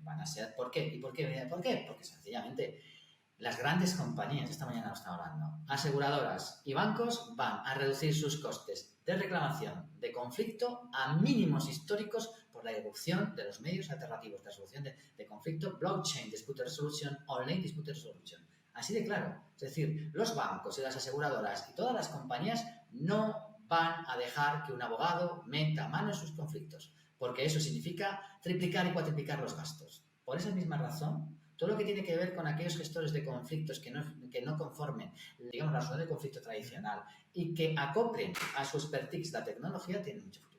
[SPEAKER 1] van a ser... ¿Por qué? ¿Y por qué? Porque sencillamente las grandes compañías, esta mañana lo estaba hablando, aseguradoras y bancos van a reducir sus costes de reclamación, de conflicto a mínimos históricos por la irrupción de los medios alternativos de resolución de conflicto, blockchain, dispute resolution, online dispute resolution. Así de claro. Es decir, los bancos y las aseguradoras y todas las compañías no van a dejar que un abogado meta mano en sus conflictos, porque eso significa triplicar y cuatriplicar los gastos. Por esa misma razón, todo lo que tiene que ver con aquellos gestores de conflictos que no conformen, digamos, la solución de conflicto tradicional y que acoplen a su expertise la tecnología, tiene mucho futuro.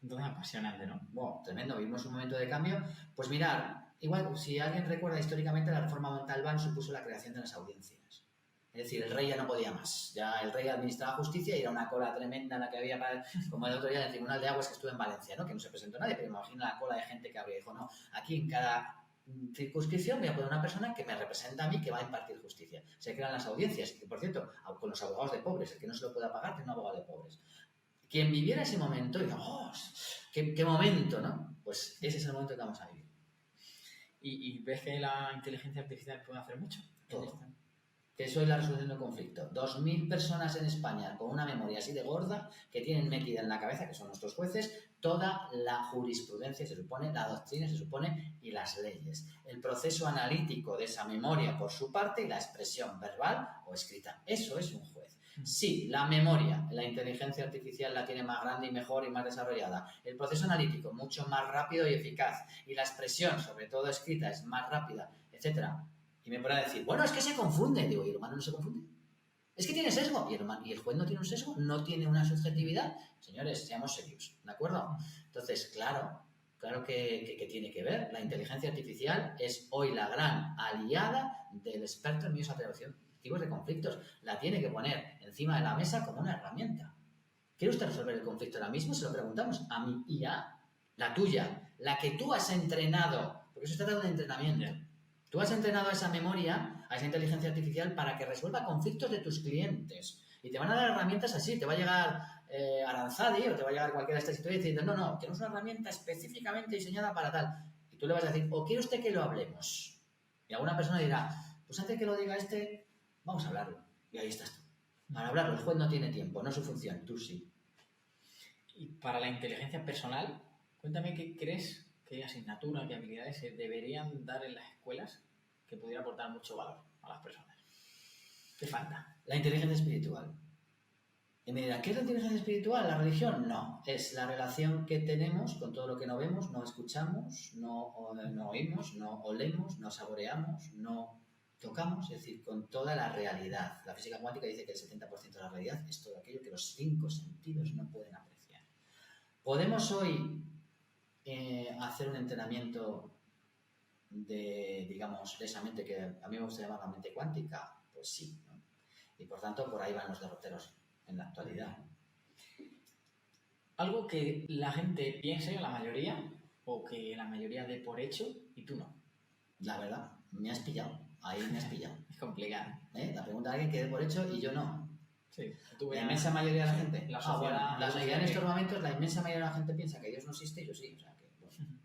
[SPEAKER 2] Entonces, apasionante, ¿no?
[SPEAKER 1] Bueno, tremendo. Vivimos un momento de cambio. Pues mirar, igual, si alguien recuerda históricamente, la reforma Montalbán supuso la creación de las audiencias. Es decir, el rey ya no podía más. Ya el rey administraba justicia y era una cola tremenda la que había para... Como el otro día en el Tribunal de Aguas que estuve en Valencia, ¿no? Que no se presentó nadie, pero imagina la cola de gente que habría. Dijo, no, aquí en cada circunscripción voy a poner una persona que me representa a mí, que va a impartir justicia. Se crean las audiencias. Y, por cierto, con los abogados de pobres. El que no se lo pueda pagar tiene un abogado de pobres. Quien viviera ese momento, diga, ¡oh! ¡Qué momento!, ¿no? Pues ese es el momento que vamos a vivir.
[SPEAKER 2] ¿Y ves que la inteligencia artificial puede hacer mucho?
[SPEAKER 1] Todo. Que eso es la resolución del conflicto. 2.000 personas en España con una memoria así de gorda que tienen metida en la cabeza, que son nuestros jueces, toda la jurisprudencia, se supone, la doctrina, se supone, y las leyes. El proceso analítico de esa memoria por su parte y la expresión verbal o escrita. Eso es un juez. Sí, la memoria, la inteligencia artificial la tiene más grande y mejor y más desarrollada. El proceso analítico mucho más rápido y eficaz. Y la expresión, sobre todo escrita, es más rápida, etcétera. Y me podrá decir, bueno, es que se confunde. Digo, ¿y el humano no se confunde? Es que tiene sesgo. ¿Y el juez no tiene un sesgo? ¿No tiene una subjetividad? Señores, seamos serios, ¿de acuerdo? Entonces, claro que tiene que ver. La inteligencia artificial es hoy la gran aliada del experto en medios alternativos de conflictos. La tiene que poner encima de la mesa como una herramienta. ¿Quiere usted resolver el conflicto ahora mismo? Se lo preguntamos a mi IA, la tuya, la que tú has entrenado, porque eso se trata de un entrenamiento. Tú has entrenado a esa memoria, a esa inteligencia artificial para que resuelva conflictos de tus clientes. Y te van a dar herramientas así. Te va a llegar Aranzadi o te va a llegar cualquiera de estas historias diciendo, no, tenemos una herramienta específicamente diseñada para tal. Y tú le vas a decir, ¿o quiere usted que lo hablemos? Y alguna persona dirá, pues antes que lo diga vamos a hablarlo. Y ahí estás tú. Para hablarlo, el juez no tiene tiempo, no es su función, tú sí.
[SPEAKER 2] Y para la inteligencia personal, cuéntame qué crees, qué asignatura, qué habilidades se deberían dar en las escuelas que pudiera aportar mucho valor a las personas. ¿Qué falta?
[SPEAKER 1] La inteligencia espiritual. Y me dirán, ¿qué es la inteligencia espiritual? ¿La religión? No, es la relación que tenemos con todo lo que no vemos, no escuchamos, no oímos, no olemos, no saboreamos, no tocamos, es decir, con toda la realidad. La física cuántica dice que el 70% de la realidad es todo aquello que los 5 sentidos no pueden apreciar. ¿Podemos hoy hacer un entrenamiento de esa mente que a mí me gusta llamar la mente cuántica? Pues sí, ¿no? Y por tanto, por ahí van los derroteros en la actualidad.
[SPEAKER 2] Algo que la gente piense, la mayoría, o que la mayoría dé por hecho y tú no.
[SPEAKER 1] La verdad, me has pillado. Ahí me has pillado.
[SPEAKER 2] Es complicado.
[SPEAKER 1] La pregunta de alguien que dé por hecho y yo no.
[SPEAKER 2] Sí.
[SPEAKER 1] La inmensa mayoría de la gente.
[SPEAKER 2] La sociedad,
[SPEAKER 1] la sociedad en estos momentos, la inmensa mayoría de la gente piensa que Dios no existe y yo sí. O sea que,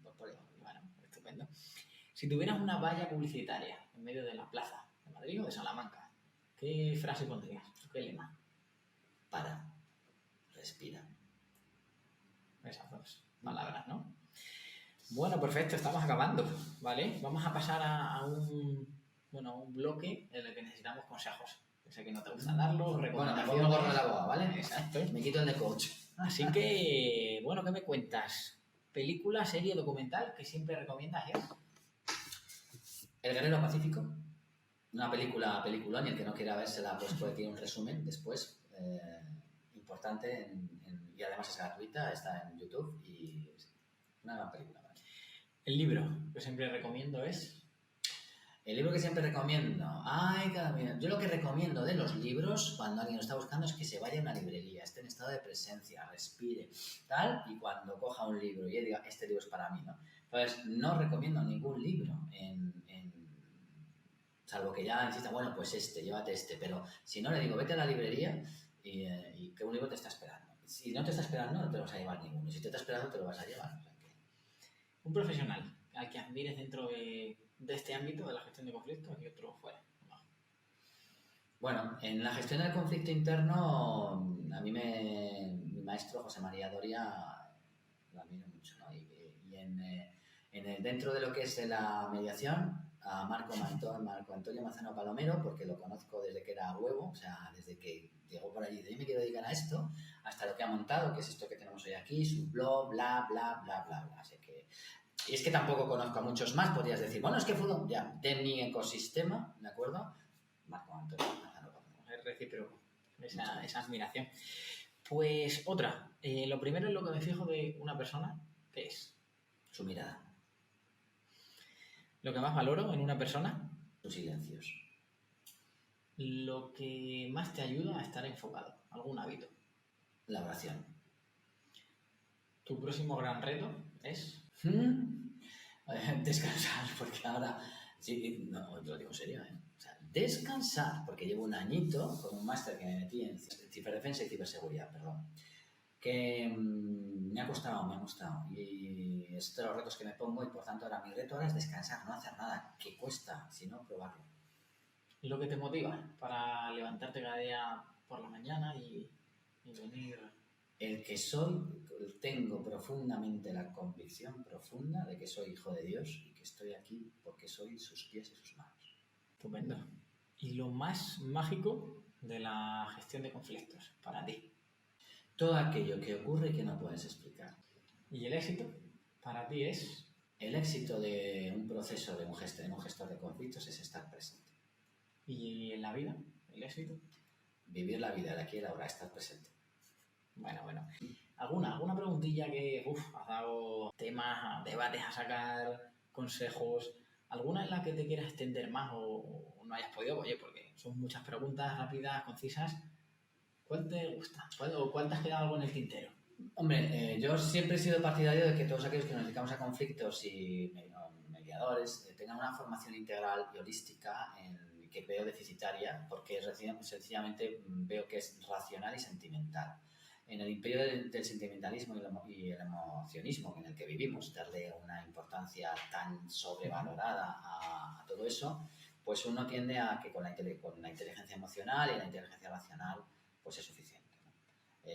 [SPEAKER 1] pues por ahí.
[SPEAKER 2] Bueno, estupendo. Si tuvieras una valla publicitaria en medio de la plaza de Madrid o de Salamanca, ¿qué frase pondrías? ¿Qué lema?
[SPEAKER 1] Para. Respira.
[SPEAKER 2] Esas dos palabras, ¿no? Bueno, perfecto, estamos acabando, ¿vale? Vamos a pasar a un bloque en el que necesitamos consejos. Yo sé que no te gusta darlos, recomendaciones.
[SPEAKER 1] Bueno, me pongo gorro de la boa, ¿vale?
[SPEAKER 2] Exacto.
[SPEAKER 1] Me quito el de coach.
[SPEAKER 2] Así que, bueno, ¿qué me cuentas? ¿Película, serie, documental que siempre recomiendas?
[SPEAKER 1] El Guerrero Pacífico. Una peliculón, y el que no quiera vérsela, pues puede tener un resumen después. Importante y además es gratuita, está en YouTube y es una gran película. ¿Vale?
[SPEAKER 2] El libro que siempre recomiendo es...
[SPEAKER 1] El libro que siempre recomiendo... Yo lo que recomiendo de los libros, cuando alguien lo está buscando, es que se vaya a una librería, esté en estado de presencia, respire, tal, y cuando coja un libro y diga, este libro es para mí, ¿no? Entonces, no recomiendo ningún libro salvo que ya insista, bueno, pues llévate pero si no, le digo, vete a la librería y que un libro te está esperando. Si no te está esperando, no te lo vas a llevar ninguno. Si te está esperando, te lo vas a llevar. O sea que...
[SPEAKER 2] Un profesional al que admires dentro de este ámbito de la gestión de conflictos y otro fuera.
[SPEAKER 1] Bueno, en la gestión del conflicto interno, a mí mi maestro José María Doria lo admiro mucho, ¿no? Y dentro de lo que es la mediación, a Marco Antonio Manzano Palomero, porque lo conozco desde que era huevo, o sea, desde que llegó por allí, de yo me quiero dedicar a esto, hasta lo que ha montado, que es esto que tenemos hoy aquí, su blog, bla, bla, bla, bla, bla. Así que, y es que tampoco conozco a muchos más, podrías decir, bueno, es que fue de mi ecosistema, ¿de acuerdo? Marco Antonio Manzano Palomero.
[SPEAKER 2] Es recíproco, esa admiración. Pues otra, lo primero es lo que me fijo de una persona, ¿qué es?
[SPEAKER 1] Su mirada.
[SPEAKER 2] Lo que más valoro en una persona,
[SPEAKER 1] sus silencios.
[SPEAKER 2] Lo que más te ayuda a estar enfocado, algún hábito.
[SPEAKER 1] La oración.
[SPEAKER 2] Tu próximo gran reto es
[SPEAKER 1] descansar, porque ahora sí, no, te lo digo en serio, o sea, descansar, porque llevo un añito con un máster que me metí en ciberdefensa y ciberseguridad, perdón. que me ha gustado. Y es de los retos que me pongo y por tanto ahora mi reto ahora es descansar, no hacer nada, que cuesta, sino probarlo.
[SPEAKER 2] ¿Y lo que te motiva para levantarte cada día por la mañana y venir?
[SPEAKER 1] El que soy, tengo profundamente la convicción profunda de que soy hijo de Dios y que estoy aquí porque soy sus pies y sus manos.
[SPEAKER 2] Estupendo. ¿Y lo más mágico de la gestión de conflictos para ti?
[SPEAKER 1] Todo aquello que ocurre y que no puedes explicar.
[SPEAKER 2] ¿Y el éxito para ti es?
[SPEAKER 1] El éxito de un proceso de un gestor de conflictos es estar presente.
[SPEAKER 2] ¿Y en la vida? ¿El éxito?
[SPEAKER 1] Vivir la vida de aquí y ahora, estar presente.
[SPEAKER 2] Bueno. ¿Alguna preguntilla que has dado temas, debates a sacar, consejos? ¿Alguna en la que te quieras extender más o no hayas podido? Oye, porque son muchas preguntas rápidas, concisas. ¿Cuál te gusta? ¿Cuál te has quedado algo en el tintero?
[SPEAKER 1] Hombre, yo siempre he sido partidario de que todos aquellos que nos dedicamos a conflictos y mediadores tengan una formación integral y holística que veo deficitaria porque sencillamente veo que es racional y sentimental. En el imperio del sentimentalismo y el emocionismo en el que vivimos, darle una importancia tan sobrevalorada a todo eso, pues uno tiende a que con la inteligencia emocional y la inteligencia racional pues es suficiente.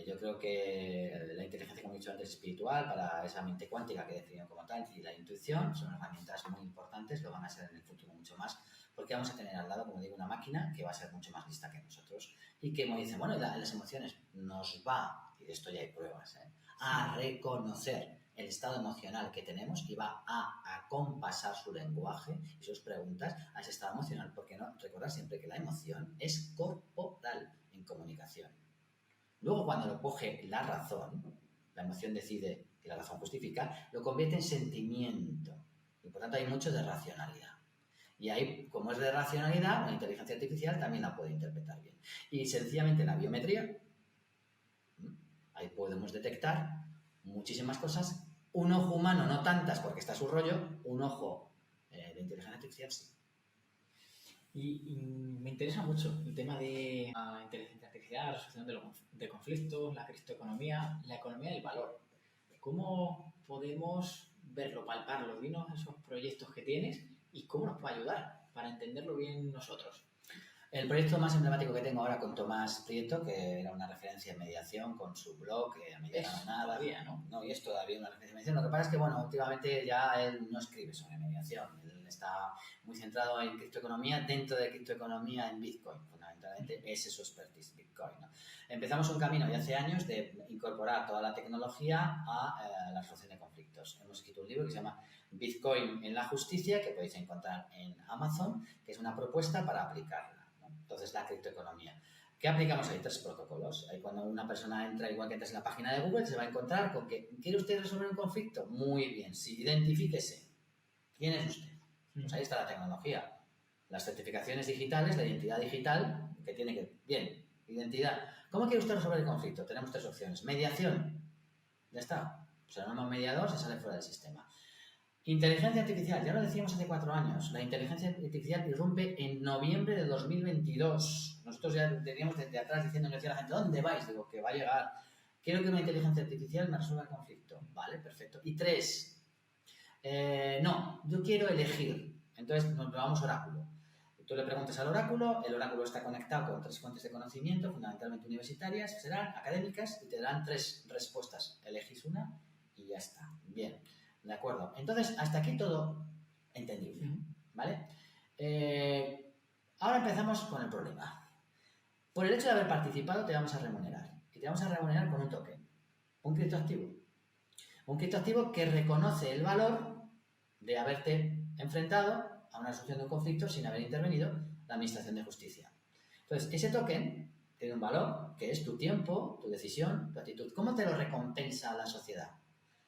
[SPEAKER 1] Yo creo que la inteligencia, como he dicho antes, espiritual, para esa mente cuántica que he definido como tal, y la intuición son herramientas muy importantes, lo van a ser en el futuro mucho más, porque vamos a tener al lado, como digo, una máquina que va a ser mucho más lista que nosotros y que, como dicen, bueno, las emociones nos va, y de esto ya hay pruebas, a reconocer el estado emocional que tenemos y va a acompasar su lenguaje y sus preguntas a ese estado emocional, porque no recordar siempre que la emoción es corporal en comunicación. Luego, cuando lo coge la razón, la emoción decide y la razón justifica, lo convierte en sentimiento. Y por tanto hay mucho de racionalidad. Y ahí, como es de racionalidad, la inteligencia artificial también la puede interpretar bien. Y sencillamente la biometría, ahí podemos detectar muchísimas cosas. Un ojo humano, no tantas porque está a su rollo, un ojo de inteligencia artificial sí.
[SPEAKER 2] Y me interesa mucho el tema de la inteligencia artificial, la resolución de conflictos, la criptoeconomía, la economía del valor. ¿Cómo podemos verlo, palparlo? Dinos esos proyectos que tienes y cómo nos puede ayudar para entenderlo bien nosotros.
[SPEAKER 1] El proyecto más emblemático que tengo ahora con Tomás Prieto, que era una referencia en mediación con su blog, que a mí ya nada.
[SPEAKER 2] Todavía, ¿no?
[SPEAKER 1] No, y es todavía una referencia en mediación. Lo que pasa es que, bueno, últimamente ya él no escribe sobre mediación. Él está muy centrado en criptoeconomía, dentro de criptoeconomía en Bitcoin. Fundamentalmente ese es su expertise, Bitcoin, ¿no? Empezamos un camino ya hace años de incorporar toda la tecnología a la resolución de conflictos. Hemos escrito un libro que se llama Bitcoin en la justicia, que podéis encontrar en Amazon, que es una propuesta para aplicarla, ¿no? Entonces, la criptoeconomía. ¿Qué aplicamos ahí? 3 protocolos. Ahí cuando una persona entra, igual que entras en la página de Google, se va a encontrar con que ¿quiere usted resolver un conflicto? Muy bien, sí, identifíquese. ¿Quién es usted? Pues ahí está la tecnología. Las certificaciones digitales, la identidad digital, que tiene que... Bien, identidad. ¿Cómo quiere usted resolver el conflicto? Tenemos 3 opciones. Mediación. Ya está. Se lo llama mediador, se sale fuera del sistema. Inteligencia artificial, ya lo decíamos hace 4 años. La inteligencia artificial irrumpe en noviembre de 2022. Nosotros ya teníamos desde atrás diciendo a la gente, ¿dónde vais? Digo, que va a llegar. Quiero que una inteligencia artificial me resuelva el conflicto. Vale, perfecto. Y 3, no, yo quiero elegir. Entonces nos vamos oráculo. Tú le preguntas al oráculo, el oráculo está conectado con 3 fuentes de conocimiento, fundamentalmente universitarias, serán académicas, y te darán 3 respuestas. Elegís una y ya está. Bien, de acuerdo. Entonces, hasta aquí todo entendible, ¿vale? Ahora empezamos con el problema. Por el hecho de haber participado te vamos a remunerar. Y te vamos a remunerar con un token, un criptoactivo. Un criptoactivo que reconoce el valor de haberte enfrentado a una resolución de un conflicto sin haber intervenido la Administración de Justicia. Entonces, ese token tiene un valor que es tu tiempo, tu decisión, tu actitud. ¿Cómo te lo recompensa la sociedad?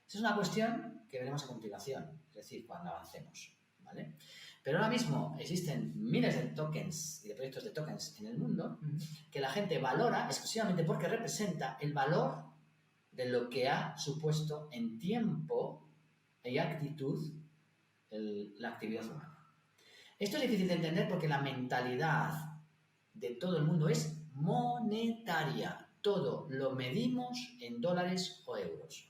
[SPEAKER 1] Esa es una cuestión que veremos a continuación, es decir, cuando avancemos, ¿vale? Pero ahora mismo existen miles de tokens y de proyectos de tokens en el mundo que la gente valora exclusivamente porque representa el valor de lo que ha supuesto en tiempo y actitud la actividad humana. Esto es difícil de entender porque la mentalidad de todo el mundo es monetaria. todo lo medimos en dólares o euros.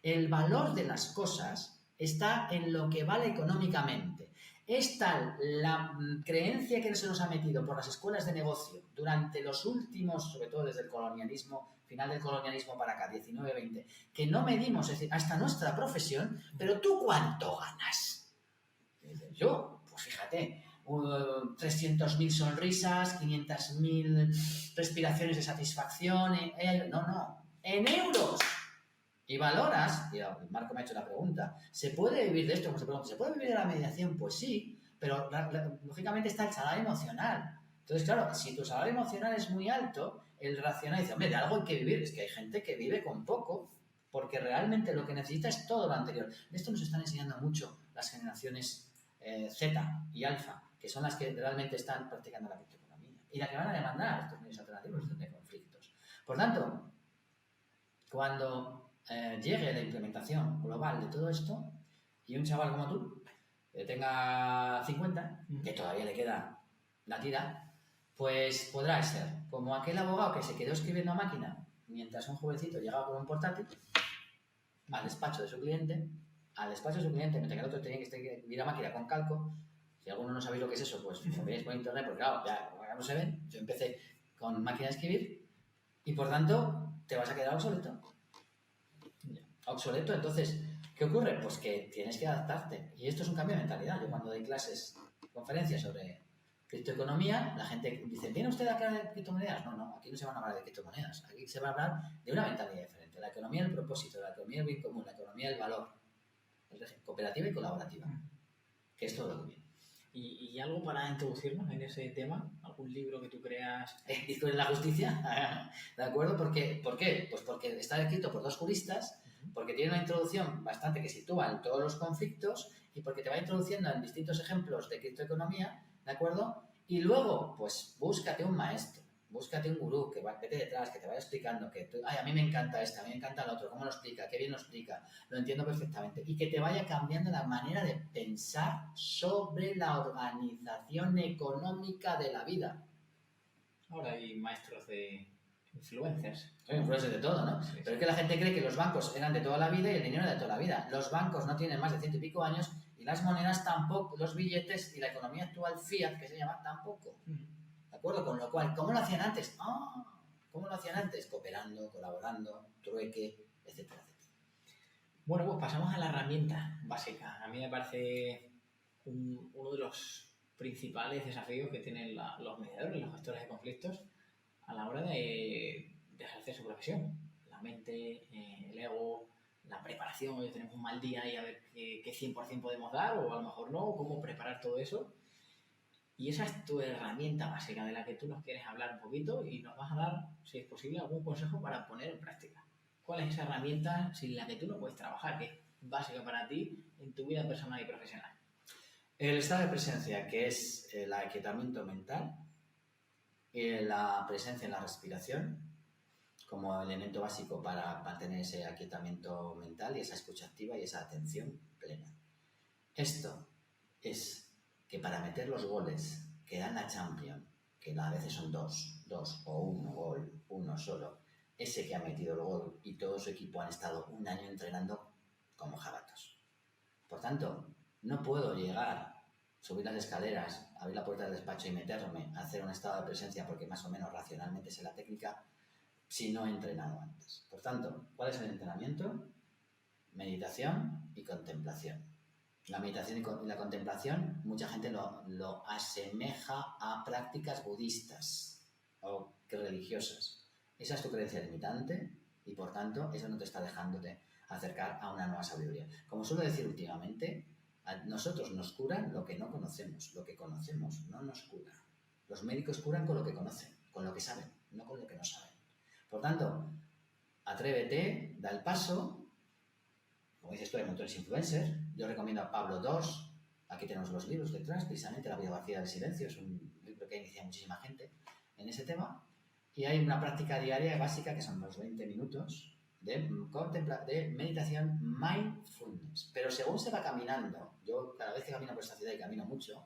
[SPEAKER 1] El valor de las cosas está en lo que vale económicamente. Es tal la creencia que se nos ha metido por las escuelas de negocio durante los últimos, sobre todo desde el colonialismo, final del colonialismo para acá, 19-20, que no medimos, es decir, hasta nuestra profesión, pero ¿tú cuánto ganas? Yo, pues fíjate, 300.000 sonrisas, 500.000 respiraciones de satisfacción, no, en euros. Y valoras, y Marco me ha hecho la pregunta, ¿se puede vivir de esto? Pues ¿se puede vivir de la mediación? Pues sí, pero lógicamente está el salario emocional. Entonces, claro, si tu salario emocional es muy alto, el racional dice, hombre, de algo hay que vivir. Es que hay gente que vive con poco, porque realmente lo que necesita es todo lo anterior. Esto nos están enseñando mucho las generaciones Z y Alfa, que son las que realmente están practicando la criptoeconomía y las que van a demandar estos medios alternativos de conflictos. Por tanto, cuando llegue la implementación global de todo esto y un chaval como tú, que tenga 50, que todavía le queda la tira, pues podrá ser como aquel abogado que se quedó escribiendo a máquina mientras un jovencito llegaba con un portátil al despacho de su cliente, mientras que el otro tenía que escribir a máquina con calco. Si alguno no sabéis lo que es eso, pues lo veréis por internet, porque claro, ya no se ven. Yo empecé con máquina de escribir y por tanto te vas a quedar obsoleto. Entonces, ¿qué ocurre? Pues que tienes que adaptarte. Y esto es un cambio de mentalidad. Yo cuando doy conferencias sobre criptoeconomía, la gente dice, ¿viene usted a hablar de criptomonedas? No, aquí no se van a hablar de criptomonedas. Aquí se va a hablar de una mentalidad diferente. La economía del propósito, la economía del bien común, la economía del valor. Cooperativa y colaborativa. Que es todo lo que viene.
[SPEAKER 2] ¿Y algo para introducirnos en ese tema? ¿Algún libro que tú creas?
[SPEAKER 1] ¿Disco en la justicia? ¿De acuerdo? ¿Por qué? Pues porque está escrito por 2 juristas, porque tiene una introducción bastante que sitúa en todos los conflictos y porque te va introduciendo en distintos ejemplos de criptoeconomía, ¿de acuerdo? Y luego, pues búscate un maestro, búscate un gurú que vete detrás, que te vaya explicando que a mí me encanta esta, a mí me encanta el otro, cómo lo explica, qué bien lo explica, lo entiendo perfectamente, y que te vaya cambiando la manera de pensar sobre la organización económica de la vida.
[SPEAKER 2] Ahora hay maestros de influencers.
[SPEAKER 1] Hay influencers de todo, ¿no?
[SPEAKER 2] Sí,
[SPEAKER 1] pero es que la gente cree que los bancos eran de toda la vida y el dinero era de toda la vida. Los bancos no tienen más de 100 y pico años y las monedas tampoco, los billetes y la economía actual fiat, que se llama, tampoco. ¿De acuerdo? Con lo cual, ¿cómo lo hacían antes? ¿Cómo lo hacían antes? Cooperando, colaborando, trueque, etcétera, etcétera.
[SPEAKER 2] Bueno, pues pasamos a la herramienta básica. A mí me parece uno de los principales desafíos que tienen los mediadores, los gestores de conflictos, a la hora de ejercer su profesión. La mente, el ego, la preparación. Hoy tenemos un mal día y a ver qué 100% podemos dar, o a lo mejor no, cómo preparar todo eso. Y esa es tu herramienta básica de la que tú nos quieres hablar un poquito y nos vas a dar, si es posible, algún consejo para poner en práctica. ¿Cuál es esa herramienta sin la que tú no puedes trabajar, que es básica para ti en tu vida personal y profesional?
[SPEAKER 1] El estado de presencia, que es el aquietamiento mental, la presencia en la respiración, como elemento básico para mantener ese aquietamiento mental y esa escucha activa y esa atención plena. Esto es que para meter los goles que dan la Champions, que a veces son dos o un gol, uno solo, ese que ha metido el gol y todo su equipo han estado un año entrenando como jabatos. Por tanto, no puedo llegar, subir las escaleras, abrir la puerta del despacho y meterme a hacer un estado de presencia porque más o menos racionalmente sé la técnica si no he entrenado antes. Por tanto, ¿cuál es el entrenamiento? Meditación y contemplación. La meditación y la contemplación, mucha gente lo asemeja a prácticas budistas o religiosas. Esa es tu creencia limitante y, por tanto, eso no te está dejándote acercar a una nueva sabiduría. Como suelo decir últimamente, a nosotros nos curan lo que no conocemos. Lo que conocemos no nos cura. Los médicos curan con lo que conocen, con lo que saben, no con lo que no saben. Por tanto, atrévete, da el paso. Como dices tú, hay montones de influencers. Yo recomiendo a Pablo II. Aquí tenemos los libros detrás, precisamente La biografía del silencio. Es un libro que inicia muchísima gente en ese tema. Y hay una práctica diaria básica que son los 20 minutos de meditación mindfulness. Pero según se va caminando, yo cada vez que camino por esta ciudad y camino mucho,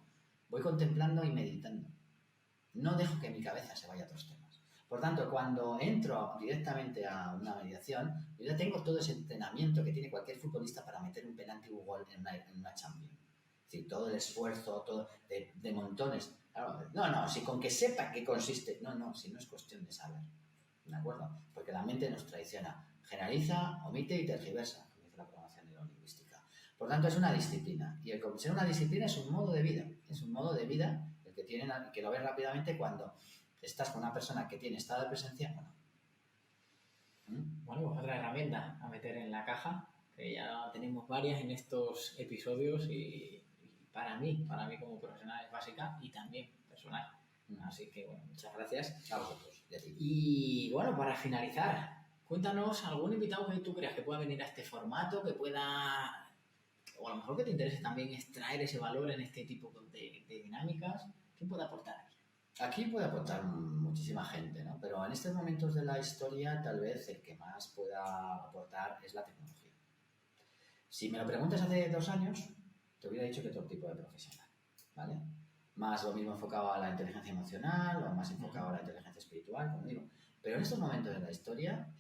[SPEAKER 1] voy contemplando y meditando. No dejo que mi cabeza se vaya a otros temas. Por tanto, cuando entro directamente a una mediación, yo ya tengo todo ese entrenamiento que tiene cualquier futbolista para meter un penalti o un gol en una Champions. Es decir, todo el esfuerzo, todo de montones. Claro, no, si con que sepa qué consiste. No, si no es cuestión de saber. ¿De acuerdo? Porque la mente nos traiciona. Generaliza, omite y tergiversa, como dice la programación neurolingüística. Por tanto, es una disciplina. Y el ser una disciplina es un modo de vida. Es un modo de vida el que lo ves rápidamente cuando estás con una persona que tiene estado de presencia o no.
[SPEAKER 2] Bueno, pues otra herramienta a meter en la caja, que ya tenemos varias en estos episodios y para mí como profesional es básica y también personal. Así que, bueno, muchas gracias.
[SPEAKER 1] A vosotros.
[SPEAKER 2] Y bueno, para finalizar, cuéntanos algún invitado que tú creas que pueda venir a este formato, que pueda, o a lo mejor que te interese también extraer ese valor en este tipo de dinámicas. ¿Quién puede aportar aquí?
[SPEAKER 1] Aquí puede aportar muchísima gente, ¿no? Pero en estos momentos de la historia, tal vez el que más pueda aportar es la tecnología. Si me lo preguntas hace 2 años, te hubiera dicho que otro tipo de profesional, ¿vale? Más lo mismo enfocado a la inteligencia emocional o más enfocado a la inteligencia espiritual, como digo. Pero en estos momentos de la historia,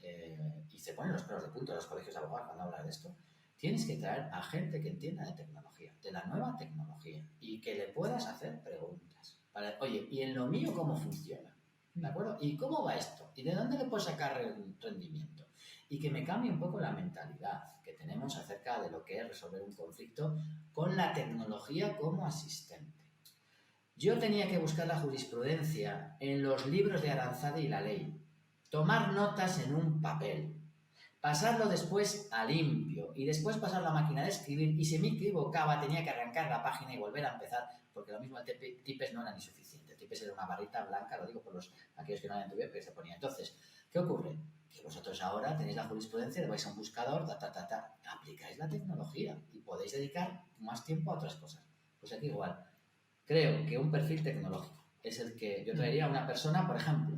[SPEAKER 1] y se ponen los pelos de punta en los colegios de abogados cuando hablan de esto, tienes que traer a gente que entienda de tecnología, de la nueva tecnología, y que le puedas hacer preguntas. Vale, oye, ¿y en lo mío cómo funciona? ¿De acuerdo? ¿Y cómo va esto? ¿Y de dónde le puedo sacar rendimiento? Y que me cambie un poco la mentalidad que tenemos acerca de lo que es resolver un conflicto con la tecnología como asistente. Yo tenía que buscar la jurisprudencia en los libros de Aranzadi y la ley, tomar notas en un papel, pasarlo después a limpio y después pasar la máquina de escribir, y si me equivocaba tenía que arrancar la página y volver a empezar, porque lo mismo el tipes no era ni suficiente. El tipes era una barrita blanca, lo digo por aquellos que no hayan tuvido, que se ponía. Entonces, ¿qué ocurre? Que vosotros ahora tenéis la jurisprudencia, vais a un buscador, aplicáis la tecnología y podéis dedicar más tiempo a otras cosas. Pues aquí igual. Creo que un perfil tecnológico es el que yo traería a una persona, por ejemplo,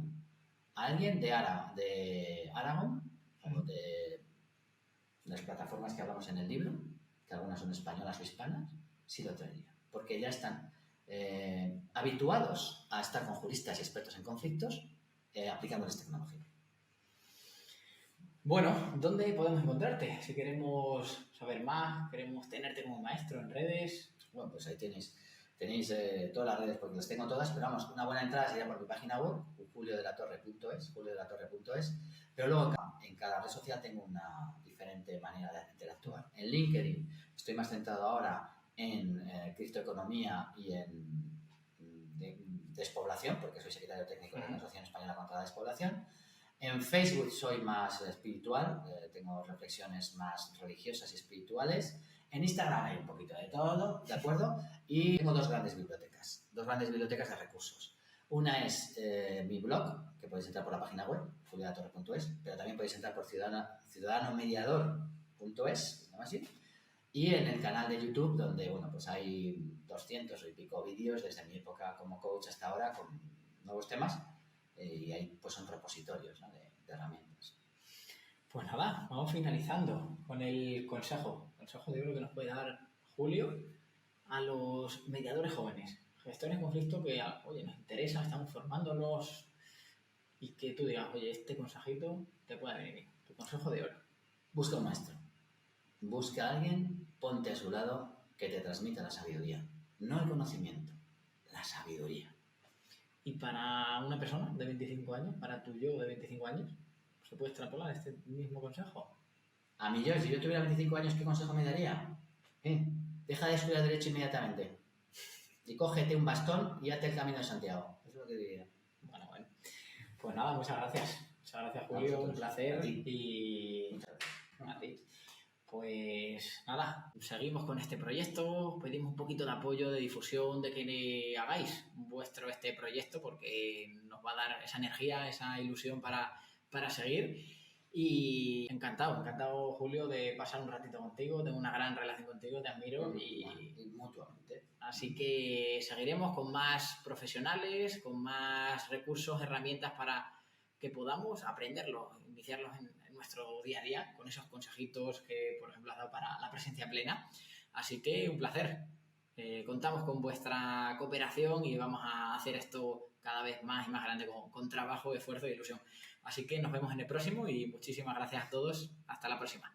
[SPEAKER 1] a alguien de Aragón, o de las plataformas que hablamos en el libro, que algunas son españolas o hispanas, sí lo traería. Porque ya están habituados a estar con juristas y expertos en conflictos aplicándoles tecnología.
[SPEAKER 2] Bueno, ¿dónde podemos encontrarte? Si queremos saber más, queremos tenerte como maestro en redes.
[SPEAKER 1] Bueno, pues ahí tenéis todas las redes, porque las tengo todas, pero vamos, una buena entrada sería por mi página web, juliodelatorre.es, pero luego en cada red social tengo una diferente manera de interactuar. En LinkedIn estoy más centrado ahora en criptoeconomía y en despoblación, porque soy secretario técnico de la Asociación Española contra la Despoblación. En Facebook soy más espiritual, tengo reflexiones más religiosas y espirituales. En Instagram hay un poquito de todo, ¿de acuerdo? Y tengo dos grandes bibliotecas de recursos. Una es mi blog, que podéis entrar por la página web, juliodelatorre.es, pero también podéis entrar por ciudadanomediador.es, ¿no? Así. Y en el canal de YouTube, donde, bueno, pues hay 200 y pico vídeos desde mi época como coach hasta ahora con nuevos temas, y ahí pues son repositorios, ¿no? de herramientas.
[SPEAKER 2] Pues nada, vamos finalizando con el consejo de oro que nos puede dar Julio a los mediadores jóvenes, gestores de conflicto que, oye, nos interesa, estamos formándonos, y que tú digas, oye, este consejito te puede venir bien, tu consejo de oro.
[SPEAKER 1] Busca un maestro, busca a alguien, ponte a su lado, que te transmita la sabiduría, no el conocimiento, la sabiduría.
[SPEAKER 2] Y para una persona de 25 años, para tu yo de 25 años, ¿se puede extrapolar este mismo consejo?
[SPEAKER 1] A mí yo, si yo tuviera 25 años, ¿qué consejo me daría? Deja de estudiar Derecho inmediatamente y cógete un bastón y hazte el Camino de Santiago. Eso es lo que diría.
[SPEAKER 2] Bueno. Pues nada, muchas gracias. Muchas gracias, Julio. Un placer. Y a ti. Pues nada, seguimos con este proyecto, pedimos un poquito de apoyo, de difusión, de que hagáis vuestro este proyecto, porque nos va a dar esa energía, esa ilusión para seguir. Y encantado, Julio, de pasar un ratito contigo, tengo una gran relación contigo, te admiro y
[SPEAKER 1] mutuamente.
[SPEAKER 2] Así que seguiremos con más profesionales, con más recursos, herramientas para que podamos aprenderlo, iniciarlos en nuestro día a día, con esos consejitos que, por ejemplo, has dado para la presencia plena. Así que un placer. Contamos con vuestra cooperación y vamos a hacer esto cada vez más y más grande con trabajo, esfuerzo y ilusión. Así que nos vemos en el próximo y muchísimas gracias a todos. Hasta la próxima.